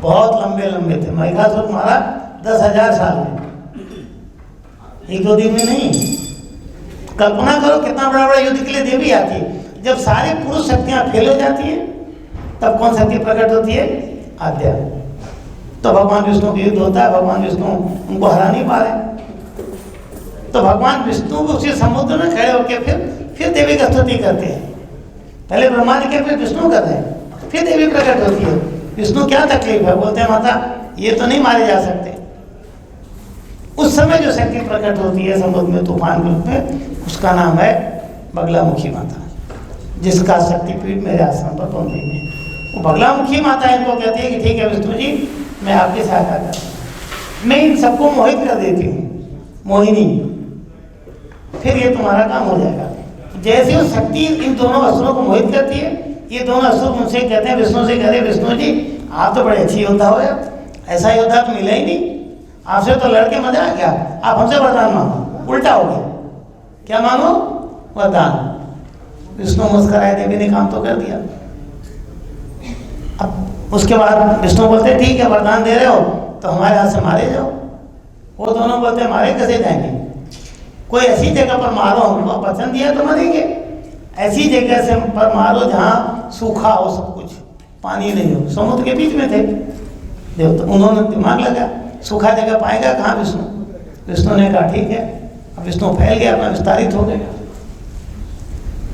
बहुत लंबे लंबे थे। महिषासुर मारा 10,000 साल में, एक दो दिन में नहीं। कल्पना करो कितना बड़ा बड़ा युद्ध के लिए देवी आती है। जब सारी पुरुष शक्तियां फेल हो जाती है, तब कौन शक्ति प्रकट होती है? आद्या। तो भगवान विष्णु का युद्ध होता है, भगवान विष्णु उनको हरा नहीं पा रहे, तो भगवान विष्णु उसी समुद्र में खड़े होकर फिर देवी का स्तुति करते हैं। पहले ब्रह्मा जी के, फिर विष्णु कर रहे हैं, फिर देवी प्रकट होती है। विष्णु क्या तकलीफ है? बोलते हैं माता ये तो नहीं मारे जा सकते। उस समय जो शक्ति प्रकट होती है समुद्र में तूफान के रूप में, उसका नाम है बगलामुखी माता, जिसका शक्तिपीठ मेरे आश्रम पर बम्बई में। वो बगलामुखी माता इनको कहती है कि ठीक है विष्णु जी, मैं आपकी सहायता करता हूँ, मैं इन सबको मोहित कर देती हूँ, मोहिनी, फिर ये तुम्हारा काम हो जाएगा। जैसे वो शक्ति इन दोनों असुरों को मोहित करती है, ये दोनों असुर मुझसे कहते हैं, विष्णु से कहते हैं, विष्णु जी आप तो बड़े अच्छी योद्धा हो यार, ऐसा योद्धा तो मिला ही नहीं, आपसे तो लड़के मजा आ गया, आप हमसे वरदान मांगो। उल्टा हो गया, क्या मांगो? वरदान। विष्णु मुस्कुराए, देवी ने काम तो कर दिया। अब उसके बाद विष्णु बोलते ठीक है वरदान दे रहे हो तो हमारे हाथ से मारे जाओ। वो दोनों बोलते मारे कैसे जाएंगे? कोई ऐसी जगह पर मारो, हमको वचन दिया तो मरेंगे, ऐसी जगह से पर मारो जहाँ सूखा हो, सब कुछ पानी नहीं हो। समुद्र के बीच में थे देव, तो उन्होंने दिमाग लगा, सूखा जगह पाएगा कहाँ विष्णु? विष्णु ने कहा ठीक है। अब विष्णु फैल गया, अपना विस्तारित हो गया।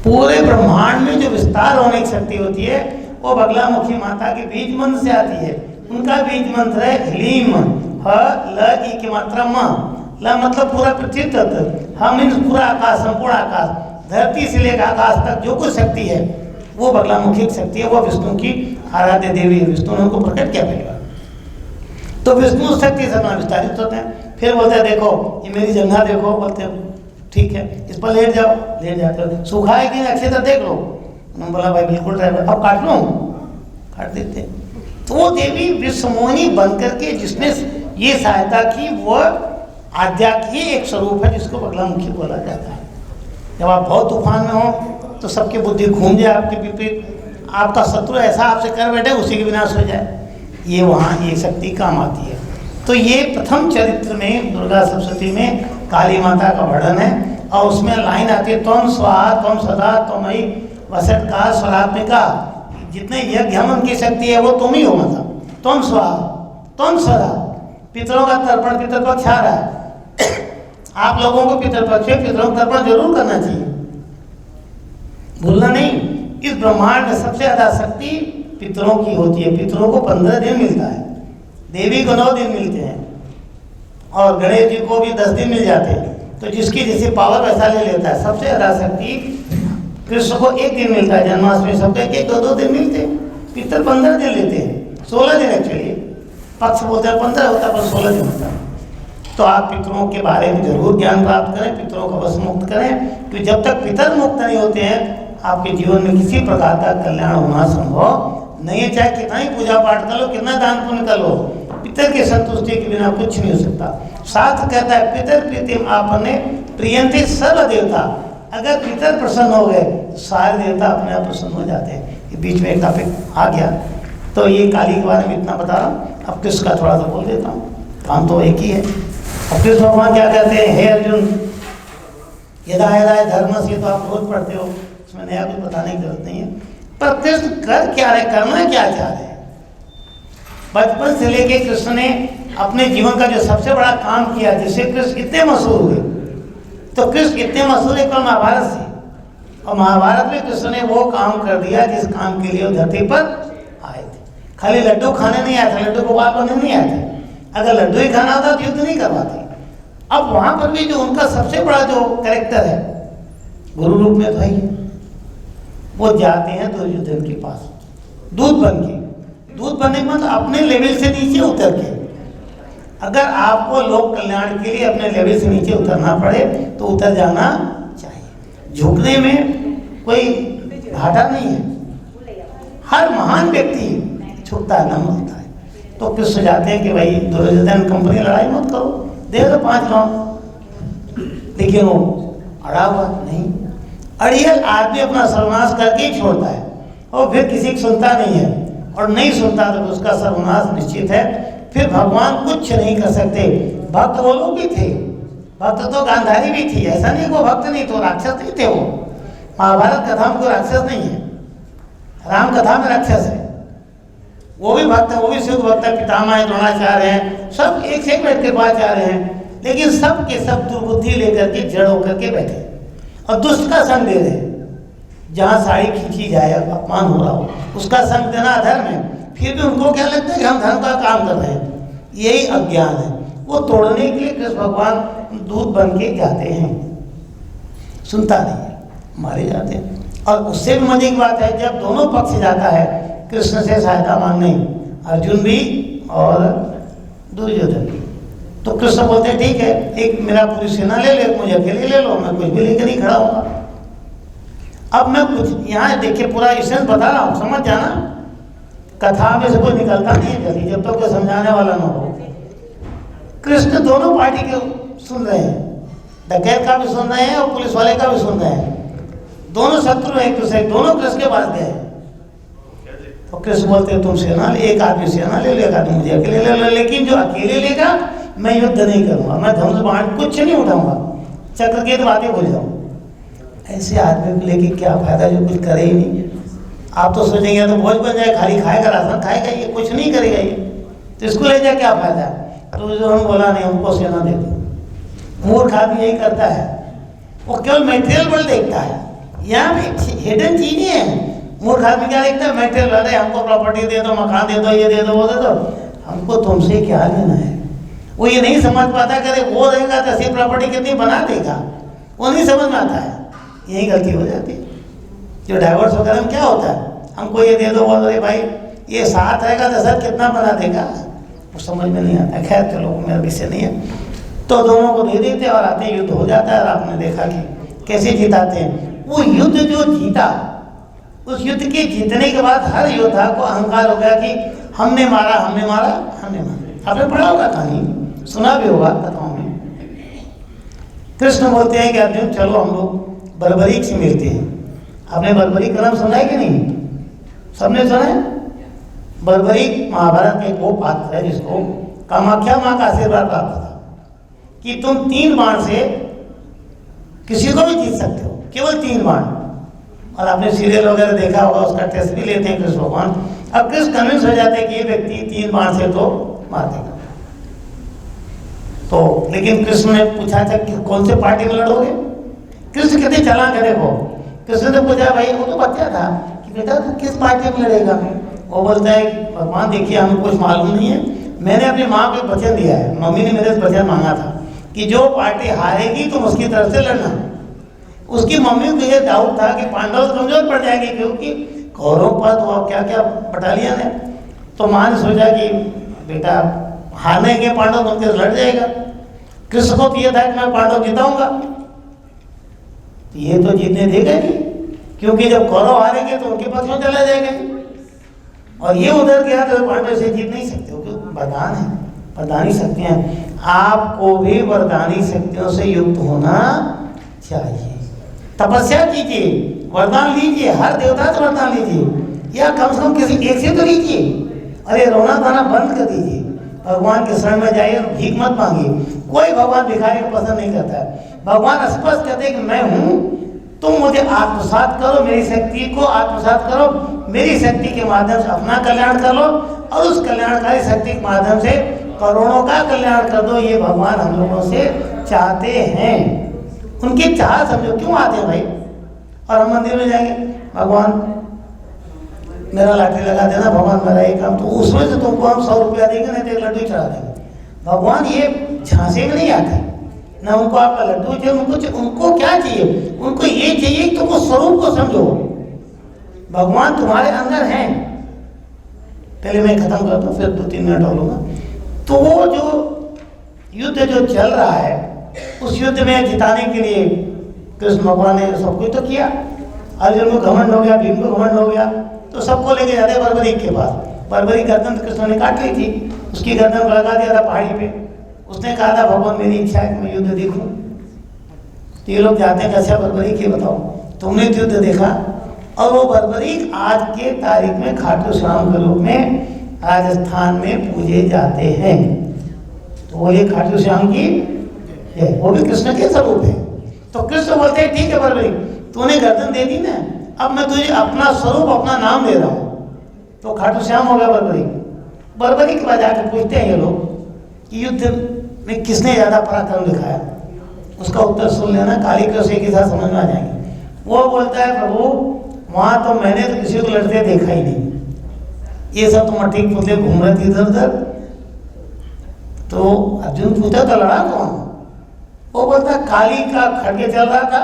पूरे ब्रह्मांड में जो विस्तार होने की शक्ति होती है वो बगलामुखी माता के बीज मंत्र से आती है। उनका बीज मंत्र है ह्लीम। ह ल ई की मात्रा म, ल मतलब पूरा पृथ्वी तत्व, ह मीन्स पूरा आकाश, संपूर्ण आकाश, धरती से लेकर आकाश तक जो कुछ शक्ति है वो बगलामुखी शक्ति है, वो विष्णु की आराध्य देवी है। विष्णु ने उनको प्रकट किया पहली बार। तो विष्णु शक्ति से अपना विस्तारित होते हैं। फिर बोलते हैं देखो ये मेरी जंघा देखो, बोलते हैं ठीक है इस पर लेट जाओ, लेट जाते हो, सूखा है कि नहीं अच्छे से देख लो। उन्होंने बोला भाई बिल्कुल ड्राइवर, अब काट लो, काट देते। तो वो देवी विश्वमोहिनी बन करके जिसने ये सहायता की वो आद्या की एक स्वरूप है जिसको बगलामुखी बोला जाता है। जब आप बहुत तूफान में हो तो सबकी बुद्धि घूम जाए आपके विपरीत, आपका शत्रु ऐसा आपसे कर बैठे उसी के विनाश हो जाए, ये वहाँ ये शक्ति काम आती है। तो ये प्रथम चरित्र में दुर्गा सप्तशती में काली माता का वर्णन है और उसमें लाइन आती है त्वं स्वाहा त्वं सदा त्वमयि वसत्कार स्वरात्मिका, जितने यज्ञ हम उनकी शक्ति है वो तुम ही हो, मतलब त्वं स्वाहा त्वं सदा। पितरों का तर्पण, पितृपक्ष आ रहा है, आप लोगों को पितृपक्ष है, पितरों का तर्पण जरूर करना चाहिए, भूलना नहीं। इस ब्रह्मांड में सबसे ज्यादा शक्ति पितरों की होती है। पितरों को 15 दिन मिलता है, देवी को 9 दिन मिलते हैं और गणेश जी को भी 10 दिन मिल जाते हैं। तो जिसकी जैसी पावर वैसा ले लेता है। सबसे ज्यादा शक्ति कृष्ण को 1 दिन मिलता है, जन्माष्टमी सब के 2-2 दिन मिलते हैं, पितर 15 दिन लेते हैं, 16 दिन एक्चुअली, पक्ष बोलते हैं 15 होता है पर 16 दिन होता है। तो आप पितरों के बारे में जरूर ज्ञान प्राप्त करें, पितरों को बस मुक्त करें, क्योंकि जब तक पितर मुक्त नहीं होते हैं आपके जीवन में किसी प्रकार का कल्याण होना संभव नहीं है। चाहे कितना ही पूजा पाठ कर लो, कितना दान पुण्य कर लो, पितर की संतुष्टि के बिना कुछ नहीं हो सकता। शास्त्र कहता है पितर प्रीतिम आपने प्रियंते सर्व देवता, अगर पितर प्रसन्न हो गए सारे देवता अपने आप प्रसन्न हो जाते हैं। ये बीच में एक टॉपिक आ गया, तो ये काली के बारे में इतना बता रहा हूँ। अब कृष्ण का थोड़ा सा बोल देता हूँ, काम तो एक ही है। अब कृष्ण भगवान क्या कहते हैं, हे अर्जुन यदा यदा धर्म से, तो आप रोज पढ़ते हो, उसमें नया कुछ बताने की जरूरत नहीं है। पर कृष्ण कर क्या रहे, करना क्या चाह रहे हैं। बचपन से लेके कृष्ण ने अपने जीवन का जो सबसे बड़ा काम किया जिससे कृष्ण इतने मशहूर हुए, तो कृष्ण इतने मशहूर एक बार महाभारत से, और महाभारत में कृष्ण ने वो काम कर दिया जिस काम के लिए वो धरती पर आए थे। खाली लड्डू खाने नहीं आए थे, लड्डू गोपाल बनने नहीं आए थे। अगर लड्डू ही खाना होता तो युद्ध नहीं करवाते। अब वहां पर भी जो उनका सबसे बड़ा जो कैरेक्टर है गुरु रूप में तो है, वो जाते हैं दुर्योधन के पास दूध बन के। दूध बनने के मतलब अपने लेवल से नीचे उतर के। अगर आपको लोक कल्याण के लिए अपने लेवल से नीचे उतरना पड़े तो उतर जाना चाहिए। झुकने में कोई घाटा नहीं है, हर महान व्यक्ति झुकता है, नम होता है। तो कृष्ण जाते हैं कि भाई दुर्योधन कंपनी लड़ाई मत करो, दे दो 5 गाँव, लेकिन वो अड़ा हुआ नहीं। अड़ियल आदमी अपना सर्वनाश करके ही छोड़ता है और फिर किसी की सुनता नहीं है, और नहीं सुनता तो उसका सर्वनाश निश्चित है। फिर भगवान कुछ नहीं कर सकते। भक्त वो लोग भी थे, भक्त तो गांधारी भी थी, ऐसा नहीं वो भक्त नहीं, तो राक्षस नहीं थे। वो महाभारत कथा में कोई राक्षस नहीं है, राम कथा में राक्षस है। वो भी भक्त है, वो भी शुद्ध भक्त है, पितामह द्रोणाचार्य हैं, सब एक से एक बैठ के बात जा रहे हैं, लेकिन सब के सब दुर्बुद्धि लेकर के जड़ होकर के बैठे और दुष्ट का संग दे रहे। जहाँ साड़ी खींची जाए, अपमान हो रहा हो, उसका संग देना अधर्म है। फिर भी उनको क्या लगता है कि हम धर्म का काम कर रहे हैं, यही अज्ञान है। वो तोड़ने के लिए कृष्ण भगवान दूध बन के जाते हैं, सुनता नहीं है, मारे जाते हैं। और उससे भी मजे की बात है, जब दोनों पक्ष जाता है कृष्ण से सहायता मांगने, अर्जुन भी और दुर्योधन भी, तो कृष्ण बोलते हैं ठीक है, एक मेरा पूरी सेना ले लो, मुझे अकेले ले लो, मैं कुछ भी लेकर नहीं खड़ा होगा। अब मैं कुछ यहाँ देखिए पूरा इसेंस बता रहा हूँ, समझ जाना। कथा में से कोई निकलता नहीं है जल्दी, जब तक कोई समझाने वाला ना हो। कृष्ण दोनों पार्टी के सुन रहे हैं, डकैत का भी सुन रहे हैं और पुलिस वाले का भी सुन रहे हैं। दोनों शत्रु हैं कृष्ण, दोनों कृष्ण के पास गए। तो कृष्ण बोलते हैं तुम सेना, एक आदमी सेना ले लो, एक आदमी मुझे अकेले ले लो, लेकिन जो अकेले लेगा मैं युद्ध नहीं करूँगा, मैं धनुष बाण कुछ नहीं उठाऊंगा, चक्र की बातें भूल जाऊँ। ऐसे आदमी को लेके क्या फायदा जो कुछ करे ही नहीं। आप तो सोचेंगे तो बोझ बन जाए, खाली खाएगा, राशन खाएगा, ये कुछ नहीं करेगा ये, तो इसको ले जाए क्या फायदा। तो जो हम बोला नहीं, हमको सेना दे दो। मूर्ख आदमी यही करता है, वो केवल मेटेरियल बल देखता है। यहाँ भी हिडन चीजें हैं। मूर्ख आदमी क्या देखता है, मेटेरियल, अरे हमको प्रॉपर्टी दे दो, मकान दे दो, ये दे दो, वो दे दो, हमको तुमसे क्या लेना है। वो ये नहीं समझ पाता कि अरे वो रहेगा तो ऐसी प्रॉपर्टी कितनी बना देगा, वो नहीं समझ में आता है। यही गलती हो जाती है। जो डाइवोर्स वगैरह में क्या होता है, हमको ये दे दो, बोल रहे भाई ये साथ रहेगा तो सर कितना बना देगा, वो समझ में नहीं आता। खैर चलो मेरा विषय नहीं है। तो दोनों को दे देते और आते युद्ध हो जाता है। और आपने देखा कि कैसे जिताते हैं। वो युद्ध जो जीता, उस युद्ध के जीतने के बाद हर योद्धा को अहंकार हो गया कि हमने मारा, हमने मारा, हमने मारा। आपने पढ़ा होगा कहानी, सुना भी होगा कथाओं में। कृष्ण बोलते हैं कि अर्जुन चलो हम लोग बर्बरीक से मिलते हैं। आपने बर्बरीक का नाम सुना है कि नहीं? सबने सुना है? बर्बरीक महाभारत के एक वो पात्र है जिसको कामाख्या माँ का आशीर्वाद प्राप्त था कि तुम 3 बाण से किसी को भी जीत सकते हो, केवल 3 बाण। और आपने सीरियल वगैरह देखा होगा, उसका टेस्ट भी लेते हैं कृष्ण भगवान। अब कृष्ण कन्विंस हो जाते हैं कि ये व्यक्ति 3 बाण से तो मार देगा। तो लेकिन कृष्ण ने पूछा था कि कौन से पार्टी में लड़ोगे? कृष्ण कहते चला के देखो। कृष्ण ने पूछा, भाई वो तो बच्चा था कि बेटा तू किस पार्टी में लड़ेगा? वो बोलता है भगवान देखिए हमें कुछ मालूम नहीं है, मैंने अपनी माँ को एक वचन दिया है, मम्मी ने मेरे से वचन मांगा था कि जो पार्टी हारेगी तुम उसकी तरफ से लड़ना। उसकी मम्मी को ये डाउट था कि पांडव कमजोर पड़ जाएंगे, क्योंकि कौरव पर तो अब क्या क्या बटालियन है। तो माँ ने सोचा कि बेटा हारने के पांडव उनके लड़ जाएगा। कृष्ण को ये था कि मैं पांडव जिताऊंगा, ये तो जीतने देगा नहीं, क्योंकि जब कौरव हारेंगे तो उनके पक्ष में चला जाएगा। और ये उधर गया तो पांडव से जीत नहीं सकते, क्योंकि वरदान है, वरदानी शक्तियां। आपको भी वरदानी शक्तियों से युक्त होना चाहिए। तपस्या कीजिए, वरदान लीजिए, हर देवता से वरदान लीजिए, या कम से कम किसी एक से तो लीजिए। अरे रोना धोना बंद कर दीजिए, भगवान के शरण में जाइए और भीख मत मांगिए। कोई भगवान भिखारी को पसंद नहीं करता है। भगवान स्पष्ट कहते हैं कि मैं हूँ, तुम मुझे आत्मसात करो, मेरी शक्ति को आत्मसात करो, मेरी शक्ति के माध्यम से अपना कल्याण कर लो और उस कल्याणकारी शक्ति के माध्यम से करोड़ों का कल्याण कर दो। ये भगवान हम लोगों से चाहते हैं। उनकी चाह समझो, क्यों आते हैं भाई? और हम मंदिर में जाएंगे, भगवान मेरा लाठी लगा देना, भगवान मेरा एक काम, तो उसमें से तुमको हम 100 रुपया देंगे, नहीं तो 1 लड्डू चढ़ा देंगे। भगवान ये झांसे में नहीं आते ना, उनको आपका लड्डू चाहिए, उनको क्या चाहिए? उनको ये चाहिए कि तुमको स्वरूप को समझो, भगवान तुम्हारे अंदर हैं। पहले मैं खत्म करता हूँ, फिर 2-3 मिनट और लूँगा। तो वो जो युद्ध जो चल रहा है, उस युद्ध में जिताने के लिए कृष्ण भगवान ने सब कुछ तो किया। अर्जुन को घमंड हो गया, भीम को घमंड हो गया, तो सबको लेके जाते बर्बरीक के पास। बर्बरीक गर्दन कृष्ण ने काट ली थी, उसकी गर्दन को लगा दिया था पहाड़ी पे। उसने कहा था भगवान मेरी इच्छा है कि मैं युद्ध देखूं। तो ये लोग जाते हैं, अच्छा बर्बरीक ये बताओ तुमने युद्ध देखा? और वो बर्बरीक आज के तारीख में खाटू श्याम के रूप में राजस्थान में पूजे जाते हैं। तो वो ये खाटू श्याम की है, वो भी कृष्ण के स्वरूप है। तो कृष्ण बोलते हैं ठीक है बर्बरीक, तूने गर्दन दे दी ना, अब मैं तुझे अपना स्वरूप अपना नाम दे रहा हूँ। तो खाटू श्याम हो गया बर्बरीक। बर्बरीक के बाद जाकर पूछते हैं ये लोग कि युद्ध में किसने ज़्यादा पराक्रम दिखाया? उसका उत्तर सुन लेना, काली कृष्ण के साथ समझ में आ जाएंगे। वो बोलता है प्रभु वहाँ तो मैंने तो किसी को लड़ते देखा ही नहीं, ये सब तो मट्टी पुतले घूम रहे थे इधर उधर। तो अर्जुन पूछा तो लड़ा कौन? वो बोलता काली का खड्गे चल रहा था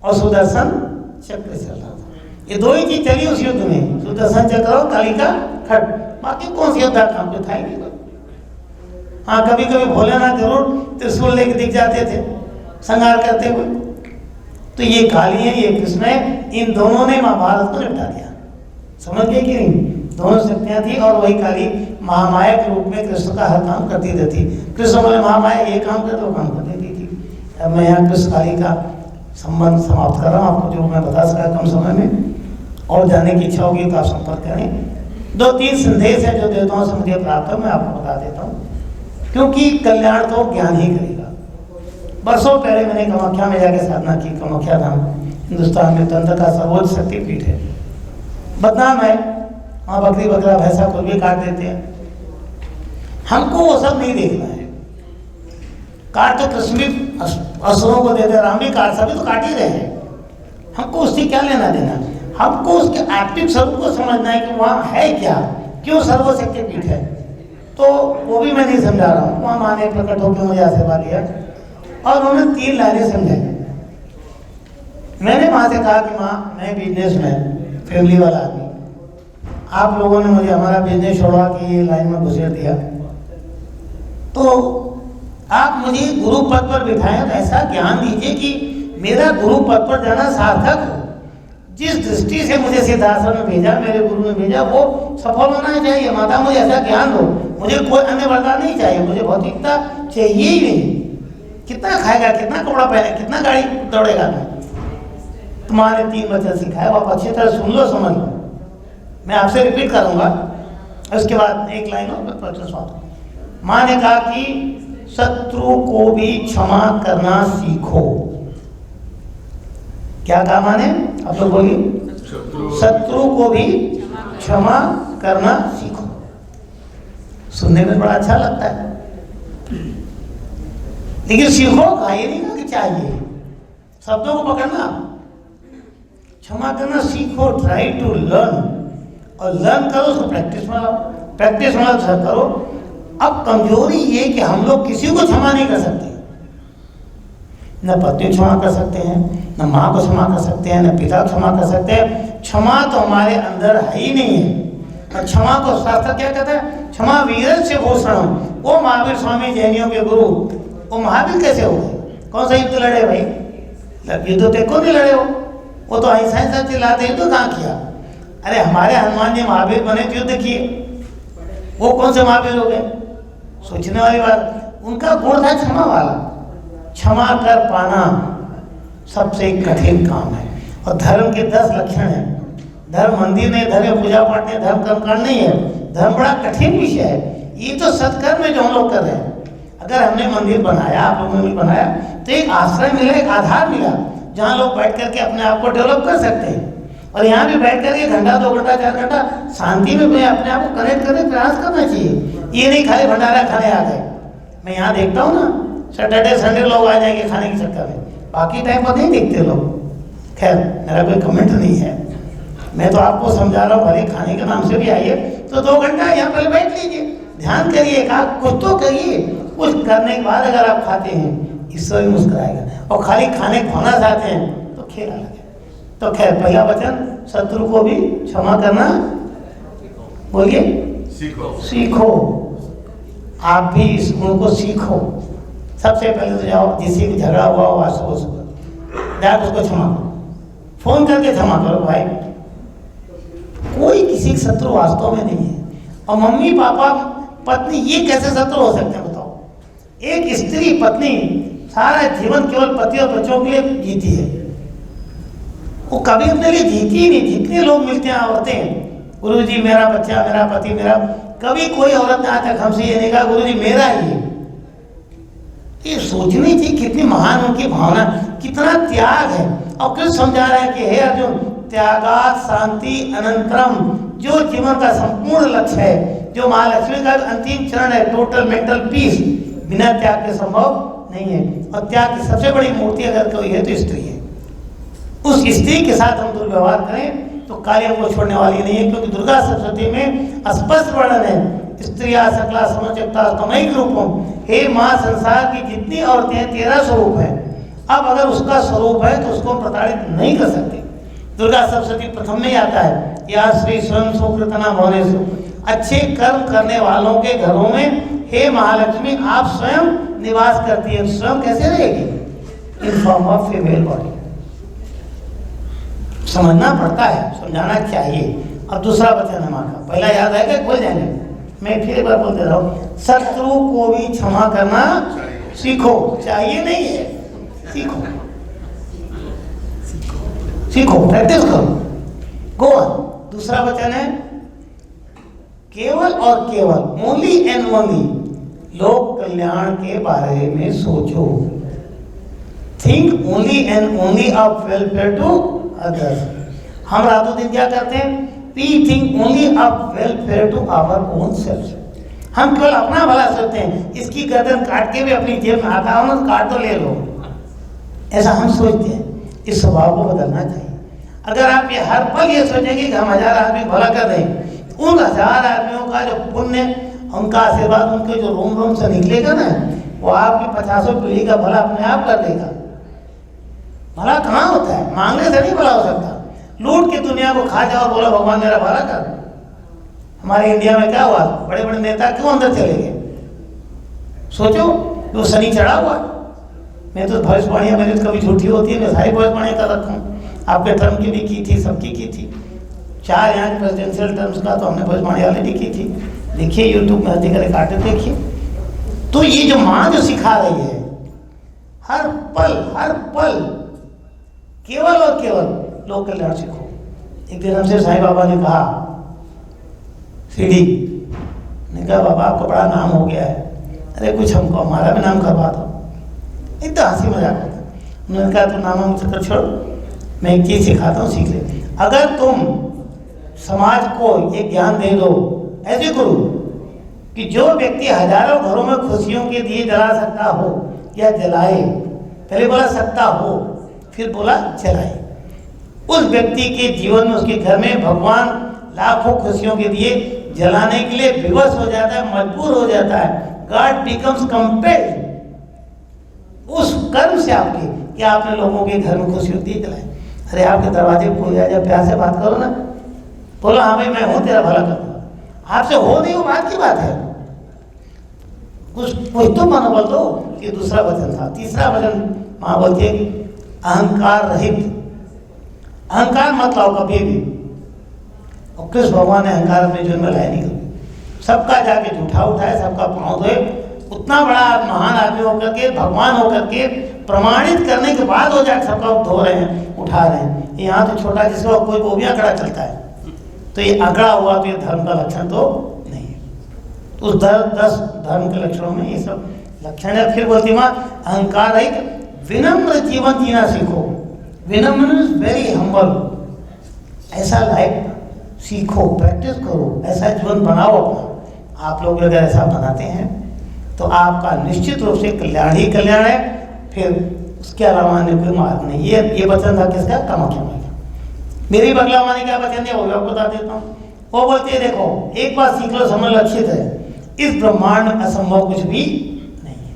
और सुदर्शन चक्र चल रहा था। ये 2 ही चीज चली उस युद्ध में, सुदर्शन चक्र और काली का खड्ग। बाकी कौन सी योद्धा काम पे था ही नहीं। हाँ कभी कभी भोलेनाथ जरूर त्रिशूल लेके दिख जाते थे संहार करते हुए। तो ये काली है, ये कृष्ण है, इन दोनों ने महाभारत को निपटा दिया। समझ गए कि नहीं? दोनों शक्तियां थी और वही काली महामाया के रूप में कृष्ण का हर काम करती रहती। कृष्ण बोले महामाया ये काम कर दो, काम कर देती थी। अब मैं यहाँ कृष्ण काली का संबंध समाप्त कर रहा हूँ, आपको जो मैं बता सका कम समय में। और जानने की इच्छा होगी तो आप संपर्क करें। 2-3 संदेश है जो देवताओं से मुझे प्राप्त है, मैं आपको बता देता हूँ, क्योंकि कल्याण तो ज्ञान ही करेगा। बरसों पहले मैंने कामाख्या में जाके साधना की। कामाख्या धाम हिंदुस्तान में तंत्र का सर्वोच्च शक्तिपीठ है, बदनाम है। वहाँ बकरी बकरा भैंसा कुछ भी काट देते हैं। हमको वो सब नहीं देखना है। काट तो कृष्ण भी असुरों को देते, राम भी काट, सभी तो काट ही रहे हैं। हमको उससे क्या लेना देना? हमको उसके आत्मिक स्वरूप को समझना है कि वहाँ है क्या, क्यों सर्वशक्तिपीठ है। तो वो भी मैं नहीं समझा रहा हूँ, वहाँ माँ ने प्रकट होकर मुझे आशीर्वाद दिया और उन्होंने 3 लाइनें समझाई। मैंने माँ से कहा कि माँ मैं बिजनेसमैन, फैमिली वाला आदमी, आप लोगों ने मुझे हमारा बिजनेस छोड़वा के ये लाइन में घुसेड़ दिया, तो आप मुझे गुरु पद पर बिठाएं तो ऐसा ज्ञान दीजिए कि मेरा गुरु पद पर जाना सार्थक हो। जिस दृष्टि से मुझे सिद्धाश्रम में भेजा, मेरे गुरु ने भेजा, वो सफल होना चाहिए। माता मुझे ऐसा ज्ञान दो, मुझे कोई अन्य वरदान नहीं चाहिए, मुझे भौतिकता चाहिए ही नहीं। कितना खाएगा, कितना कपड़ा पहने, कितना गाड़ी दौड़ेगा। तुम्हारे 3 वचन सिखाए, आप अच्छी तरह सुन लो, समझ लो। मैं आपसे रिपीट करूंगा, उसके बाद एक लाइन और माँ ने कहा कि शत्रु को भी क्षमा करना सीखो। क्या कहा माँ ने? आप लोग बोलिए। शत्रु को भी क्षमा करना सीखो। सुनने में बड़ा अच्छा लगता है, लेकिन सीखो कहा, ये नहीं कि चाहिए, शब्दों को पकड़ना। क्षमा करना सीखो, ट्राई टू लर्न, और लर्न करो, उसको प्रैक्टिस में लाओ, प्रैक्टिस में करो। अब कमजोरी ये कि हम लोग किसी को क्षमा नहीं कर सकते, न पति क्षमा कर सकते हैं, न माँ को क्षमा कर सकते हैं, न पिता को क्षमा कर सकते हैं। क्षमा तो हमारे अंदर है ही नहीं है। और क्षमा को शास्त्र क्या कहता है? क्षमा वीरस्य भूषणम। वो महावीर स्वामी जैनियों के गुरु, वो महावीर कैसे हो गए? कौन सा युद्ध लड़े भाई? युद्ध तो को नहीं लड़े हो, वो तो ऐसा चिल्लाते युद्ध कहाँ किया? अरे हमारे हनुमान जी महावीर बने तो युद्ध किए, वो कौन से महावीर हो गए? सोचने वाली बात। उनका गुण था क्षमा वाला। क्षमा कर पाना सबसे कठिन काम है। और धर्म के 10 लक्षण हैं। धर्म मंदिर नहीं, धर्म पूजा पाठ नहीं, धर्म कर्मकांड नहीं है। धर्म बड़ा कठिन विषय है। ये तो सत्कर्म है जो हम लोग कर रहे हैं। अगर हमने मंदिर बनाया, आप लोगों ने भी बनाया, तो एक आश्रय मिला, एक आधार मिला, जहाँ लोग बैठ करके अपने आप को डेवलप कर सकते हैं। और यहाँ भी बैठ करके घंटा, 2 घंटा, 4 घंटा शांति में अपने आप को कनेक्ट करने का प्रयास करना चाहिए। ये नहीं खाली भंडारा खाने आ गए। मैं यहाँ देखता हूँ ना, सैटरडे संडे लोग आ जाएंगे खाने के चक्कर में, बाकी टाइम पर नहीं देखते लोग। खैर मेरा कोई कमेंट नहीं है, मैं तो आपको समझा रहा हूँ, भले खाने के नाम से भी आइए तो 2 घंटा यहाँ पहले बैठ लीजिए, ध्यान करिए, कुछ तो करिए। कुछ करने के बाद अगर आप खाते हैं, ईश्वर भी मुस्कुराएगा। और खाली खाने खोना चाहते हैं तो खेल अलग है। तो खैर पहला वचन, शत्रु को भी क्षमा करना, बोलिए, सीखो। आप भी इस गुण को सीखो। सबसे पहले तो जाओ, जिससे भी झगड़ा हुआ हो सुबह जाकर उसको क्षमा करो, फोन करके क्षमा करो। भाई कोई किसी का शत्रु वास्तव में नहीं है। और मम्मी पापा पत्नी ये कैसे शत्रु हो सकते हैं बताओ? एक स्त्री पत्नी सारा जीवन केवल पति और बच्चों के लिए जीती है, वो कभी अपने लिए जीती ही नहीं। जितने लोग मिलते हैं औरतें, गुरुजी मेरा बच्चा, मेरा पति, मेरा, कभी कोई औरत ने आज तक हमसे ये नहीं कहा गुरुजी मेरा ही है। ये सोचनी चाहिए कितनी महान उनकी भावना, कितना त्याग है। और कृष्ण समझा रहे हैं कि हे अर्जुन, त्यागात शांति अनंतरम, जो जीवन का संपूर्ण लक्ष्य है, जो महालक्ष्मी का अंतिम चरण है, टोटल मेंटल पीस, बिना त्याग के संभव नहीं है। और त्याग की सबसे बड़ी मूर्ति अगर कोई है तो स्त्री है। उस स्त्री के साथ हम दुर्व्यवहार करें तो कार्य को छोड़ने वाली नहीं है, क्योंकि दुर्गा सप्तशती में स्पष्ट वर्णन है, स्त्रिया सकला समचक्ता तमैक रूपम। हे माँ, संसार की जितनी औरतें हैं 13 स्वरूप है। अब अगर उसका स्वरूप है तो उसको प्रताड़ित नहीं कर सकते। दुर्गा सप्तशती प्रथम में ही आता है, या श्री स्वयं सुकृतना भुवनेषु, अच्छे कर्म करने वालों के घरों में हे महालक्ष्मी आप स्वयं निवास करती है। स्वयं कैसे रहेगी? In form of female body. समझना पड़ता है, समझाना चाहिए। अब दूसरा वचन है माँ का, पहला याद आएगा, भूल जाएंगे। मैं फिर एक बार बोल दे रहा हूँ, शत्रु को भी क्षमा करना सीखो। चाहिए नहीं है, सीखो, सीखो, प्रैक्टिस करो, गो ऑन। दूसरा वचन है, केवल और केवल, ओनली एंड ओनली लोक कल्याण के बारे में सोचो। Think only and only of welfare to others. हम रातों दिन क्या करते हैं? We think only of welfare to our own self। हम केवल अपना भला सोचते हैं। इसकी गर्दन काट के भी अपनी जेब में आता हो ना, काट तो ले लो, ऐसा हम सोचते हैं। इस स्वभाव को बदलना चाहिए। अगर आप ये हर पल ये सोचेंगे कि हम 1000 आदमी भला कर दें, उन 1000 आदमियों का जो पुण्य उनका आशीर्वाद उनके जो रोम रोम से निकलेगा ना, वो आपकी 50 पीढ़ी का भला अपने आप कर देगा। भला कहाँ होता है? मांगने से नहीं भला हो सकता। लूट के दुनिया को खा जाओ और बोला भगवान मेरा भला कर। हमारे इंडिया में क्या हुआ? बड़े बड़े नेता क्यों अंदर चले गए? सोचो, वो शनि चढ़ा हुआ। मैं तो भविष्यवाणियाँ मेरी तो कभी झूठी होती है, मैं सारी भविष्यवाणियाँ कर रखा हूँ। आपके ट्रम्प की भी की थी, सबकी की थी। 4 यहाँ के प्रेसिडेंशियल टर्म्स का तो हमने भविष्यवाणी ऑलरेडी की थी। देखिए यूट्यूब में अधिक रिकॉर्ड देखिए। तो ये जो माँ जो सिखा रही है, हर पल केवल और केवल लोक कल्याण सीखो। एक दिन हमसे साईं बाबा ने कहा, सीढ़ी ने कहा बाबा आपका बड़ा नाम हो गया है, अरे कुछ हमको हमारा भी नाम करवा दो। एकदम हंसी मजाक होता। उन्होंने कहा तो नाम चक्कर छोड़, मैं एक चीज़ सिखाता हूँ, सीख ले। अगर तुम समाज को ये ज्ञान दे दो, ऐसे करो कि जो व्यक्ति हजारों घरों में खुशियों के दिए जला सकता हो या जलाए, पहले बोला सकता हो, फिर बोला जलाए, उस व्यक्ति के जीवन में, उसके घर में भगवान लाखों खुशियों के दिए जलाने के लिए विवश हो जाता है, मजबूर हो जाता है। गॉड बिकम्स कंपेल्ड उस कर्म से आपके कि आपने लोगों के घर में खुशियों दिए जलाए। अरे आपके दरवाजे खोल जाए, प्यार से बात करो ना, बोलो हाँ भाई मैं हूँ, तेरा भला करूँगा। आपसे हो नहीं, वो बात की बात है। कुछ तो मनोबल दो। ये दूसरा वचन था। तीसरा वचन माँ बोलती है अहंकार रहित। अहंकार मत लाओ कभी भी। और कृष्ण भगवान ने अहंकार अपने जीवन में लाया नहीं कभी। सबका जाके जूठा उठाए, सबका पाँव धोए, उतना बड़ा महान आदमी होकर के, भगवान होकर के प्रमाणित करने के बाद हो जाके सबका धो रहे हैं, उठा रहे हैं। यहाँ तो छोटा जिसका कोई वो भी अकड़ा चलता है, तो ये अकड़ा हुआ तो ये धर्म का लक्षण तो नहीं है। तो उस 10 धर्म के लक्षणों में ये सब लक्षण है। फिर बोलती माँ अहंकार रहित विनम्र जीवन जीना सीखो। विनम्र इज वेरी हम्बल। ऐसा लाइफ सीखो, प्रैक्टिस करो, ऐसा जीवन बनाओ अपना। आप लोग अगर ऐसा बनाते हैं तो आपका निश्चित रूप से कल्याण ही कल्याण है। फिर उसके अलावा अन्य कोई मार्ग नहीं। ये वचन था किसका? कामाख्या माई का। मेरी बगला माँ ने क्या वचन दिया वो भी आपको बता देता हूँ। वो बोलते हैं देखो एक बात सीख लो, समझ लक्षित है, इस ब्रह्मांड में असंभव कुछ भी नहीं है।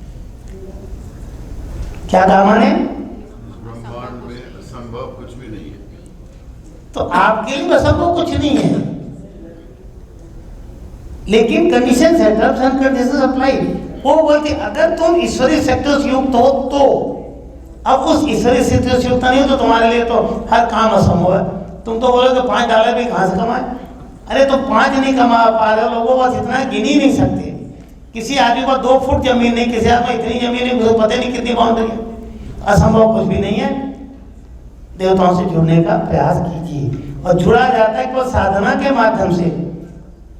क्या कहा माने? ब्रह्मांड में असंभव कुछ भी नहीं है। तो आपके लिए असंभव कुछ नहीं है, लेकिन कंडीशन है, टर्म्स एंड कंडीशंस अप्लाई। वो बोलते अगर तुम ईश्वरीय शक्तियों से युक्त हो तो, अब उस ईश्वरीय शक्तियों से युक्त नहीं हो तो तुम्हारे लिए तो हर काम असंभव है। तुम तो बोलोगे $5 भी कहाँ से कमाए? अरे तो 5 नहीं कमा पा रहे हो, लोगों बस इतना गिन ही नहीं सकते। किसी आदमी को 2 फुट जमीन नहीं, किसी आदमी इतनी जमीन नहीं, उसको पता नहीं कितनी बाउंड्री है। असंभव कुछ भी नहीं है। देवताओं से जुड़ने का प्रयास कीजिए, और जुड़ा जाता है केवल साधना के माध्यम से,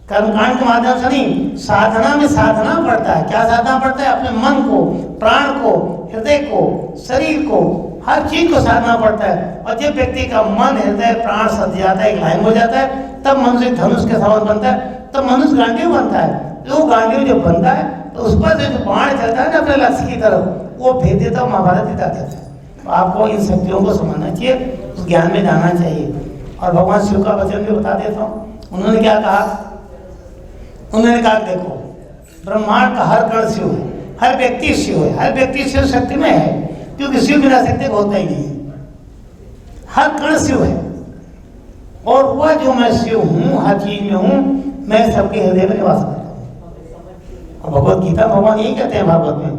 कर्मकांड के माध्यम से नहीं। साधना में साधना पड़ता है। क्या साधना पड़ता है? अपने मन को, प्राण को, हृदय को, शरीर को, हर चीज को साधना पड़ता है। और जब व्यक्ति का मन, हृदय, प्राण सज जाता है, एक लाइन हो जाता है, तब मनुष्य धनुष के समान बनता है, तब मनुष्य गांडीव बनता है। वो गांडीव जब बनता है तो उस पर जो बाण चलता है ना अपने लक्ष्य की तरफ, वो भेद देता है, महाभारत बता देता है। तो आपको इन शक्तियों को समझना चाहिए, उस ज्ञान में जाना चाहिए। और भगवान शिव का वचन भी बता देता हूँ। उन्होंने क्या कहा? उन्होंने कहा देखो ब्रह्मांड का हर कण शिव है, हर व्यक्ति शिव है, हर व्यक्ति शिव शक्ति में है, क्योंकि शिव बिना शक्ति को होता ही नहीं है। हर कण शिव है, और वह जो मैं शिव हूँ, हर चीज में हूँ, मैं सबके हृदय में निवास करता हूँ। और भगवत गीता भगवान यही कहते हैं भागवत में,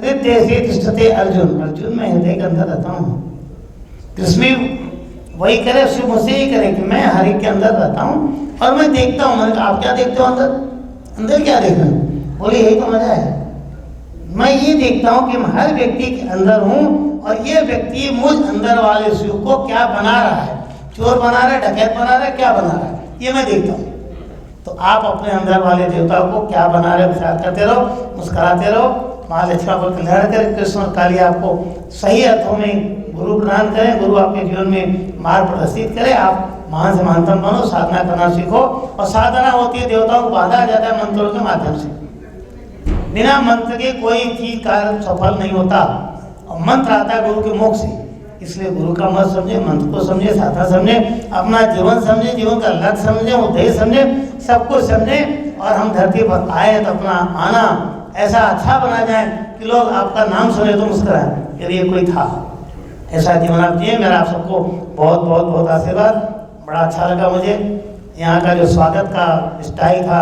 हृदय से तिष्ठते अर्जुन, अर्जुन मैं हृदय के अंदर रहता हूँ। कृष्ण वही करे, शिव मुझसे ही करे कि मैं हरि के अंदर रहता हूँ और मैं देखता हूँ। मैंने कहा आप क्या देखते हो अंदर? अंदर क्या देखना? बोले यही तो मजा है। मैं ये देखता हूँ कि मैं हर व्यक्ति के अंदर हूँ, और ये व्यक्ति मुझ अंदर वाले शिव को क्या बना रहा है, चोर बना रहा है, डकैत बना रहा है, क्या बना रहा है, ये मैं देखता हूँ। तो आप अपने अंदर वाले देवता को क्या बना रहे विचार करते रहो, मुस्कुराते रहो। माँ लक्ष्मी पर कल्याण करें। कृष्ण और काली आपको सही अर्थों में गुरु प्रदान करें, गुरु आपके जीवन में मार्ग प्रदर्शित करें। आप महान से महानतम बनो, साधना करना सीखो। और साधना होती है देवताओं को बांधा जाता है मंत्रों के माध्यम से। बिना मंत्र के कोई चीज कार्य सफल नहीं होता, और मंत्र आता है गुरु के मुख से। इसलिए गुरु का मत समझे, मंत्र को समझे, साधना समझे, अपना जीवन समझे, जीवन का लक्ष्य समझे, उद्देश्य समझे, सब कुछ समझे, और हम धरती पर आए तो अपना आना ऐसा अच्छा बना जाए कि लोग आपका नाम सुने तो मुस्कुराएं, यदि ये कोई था। ऐसा जीवन आप जिए। मेरा आप सबको बहुत बहुत बहुत आशीर्वाद। बड़ा अच्छा लगा मुझे यहाँ का जो स्वागत का स्टाइल था।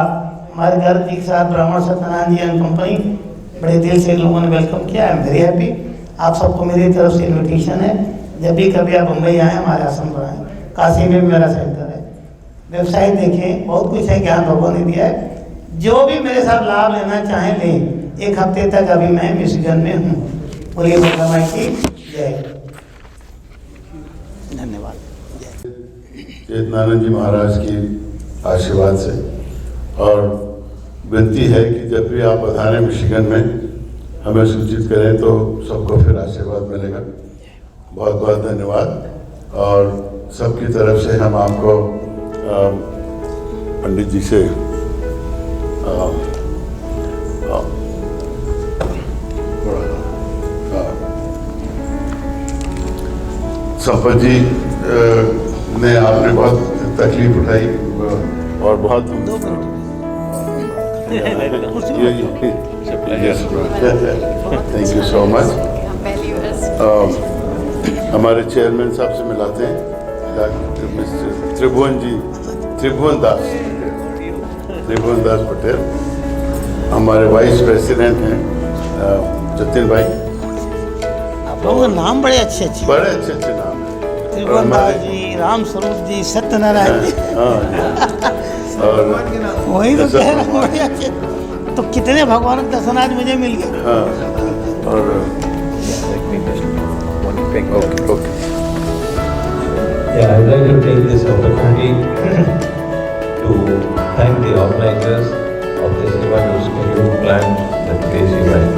हमारे घर जी के साथ ब्राह्मण सत्यनारायण जी एंड कंपनी बड़े दिल से लोगों ने वेलकम किया। I am very happy. आप सबको मेरी तरफ से इन्विटेशन है, जब भी कभी आप मुंबई आएँ हमारे आश्रम पर आएँ। काशी में भी मेरा सेंटर है, वेबसाइट देखें, बहुत कुछ है, ज्ञान भगवान ने दिया है। जो भी मेरे साथ लाभ लेना चाहें लें। 1 हफ्ते तक अभी मैं मिशिगन में हूँ। बोलिए दुर्गा माई की जय। धन्यवाद। चेतनानंद जी महाराज की आशीर्वाद से, और विनती है कि जब भी आप पधारें मिशिगन में हमें सूचित करें तो सबको फिर आशीर्वाद मिलेगा। बहुत बहुत धन्यवाद। और सबकी तरफ से हम आपको पंडित जी से संपत जी ने आपने बहुत तकलीफ उठाई और बहुत थैंक यू सो मच। हमारे चेयरमैन साहब से मिलाते हैं, मिस्टर त्रिभुवन जी, त्रिभुवन दास पटेल। हमारे वाइस प्रेसिडेंट हैं जतिन भाई। आप लोगों के नाम बड़े अच्छे अच्छे नाम हैं। त्रिभुवन दास जी, राम स्वरूप जी, सत्यनारायण जी। और वही तो कह रहा हूँ, बड़े अच्छे। तो कितने भगवान के दर्शन आज मुझे मिल गए। हाँ, और okay. Yeah, I would like to take this opportunity to thank the organizers of this event who scheduled planned the today's event.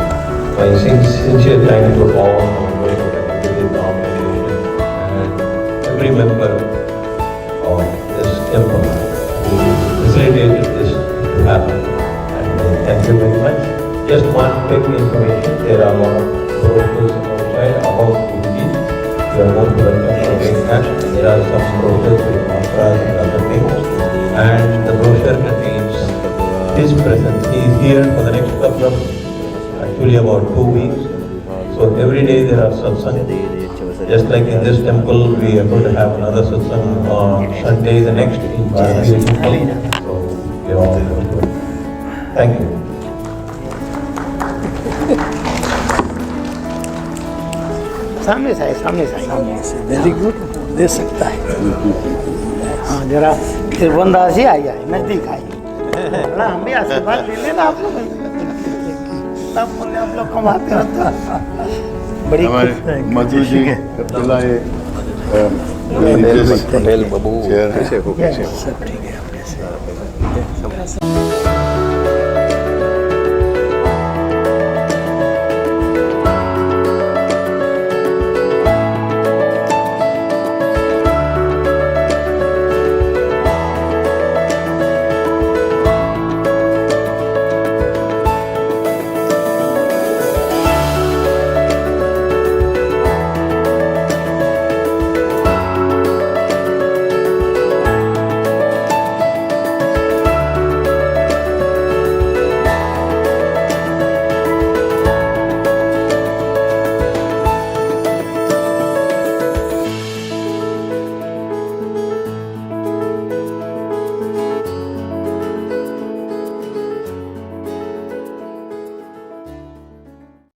My sincere thanks to all members of the organization and every member of this temple who facilitated this to happen. And thank you very much. Just one quick information: there are a lot of brochures outside about Guruji. You are most welcome to take that. There are some brochures with mantras and other things. And the brochure contains his presence. He is here for the next couple of, actually about 2 weeks. So every day there are satsang. Just like in this temple, we are going to have another satsang on Sunday, the next in Bharatiya temple. So we are all welcome. Thank you. सामने से very good, दे सकता है। हाँ, जरा त्रिभुवन दास जी आइए, नजदीक आइए। हम भी आशीर्वाद ले लेना आप लोग। तब पुण्य आप लोग कमाते हो। बड़ी हमारे मधु जी पटेल बाबू चेयर है। सब ठीक है।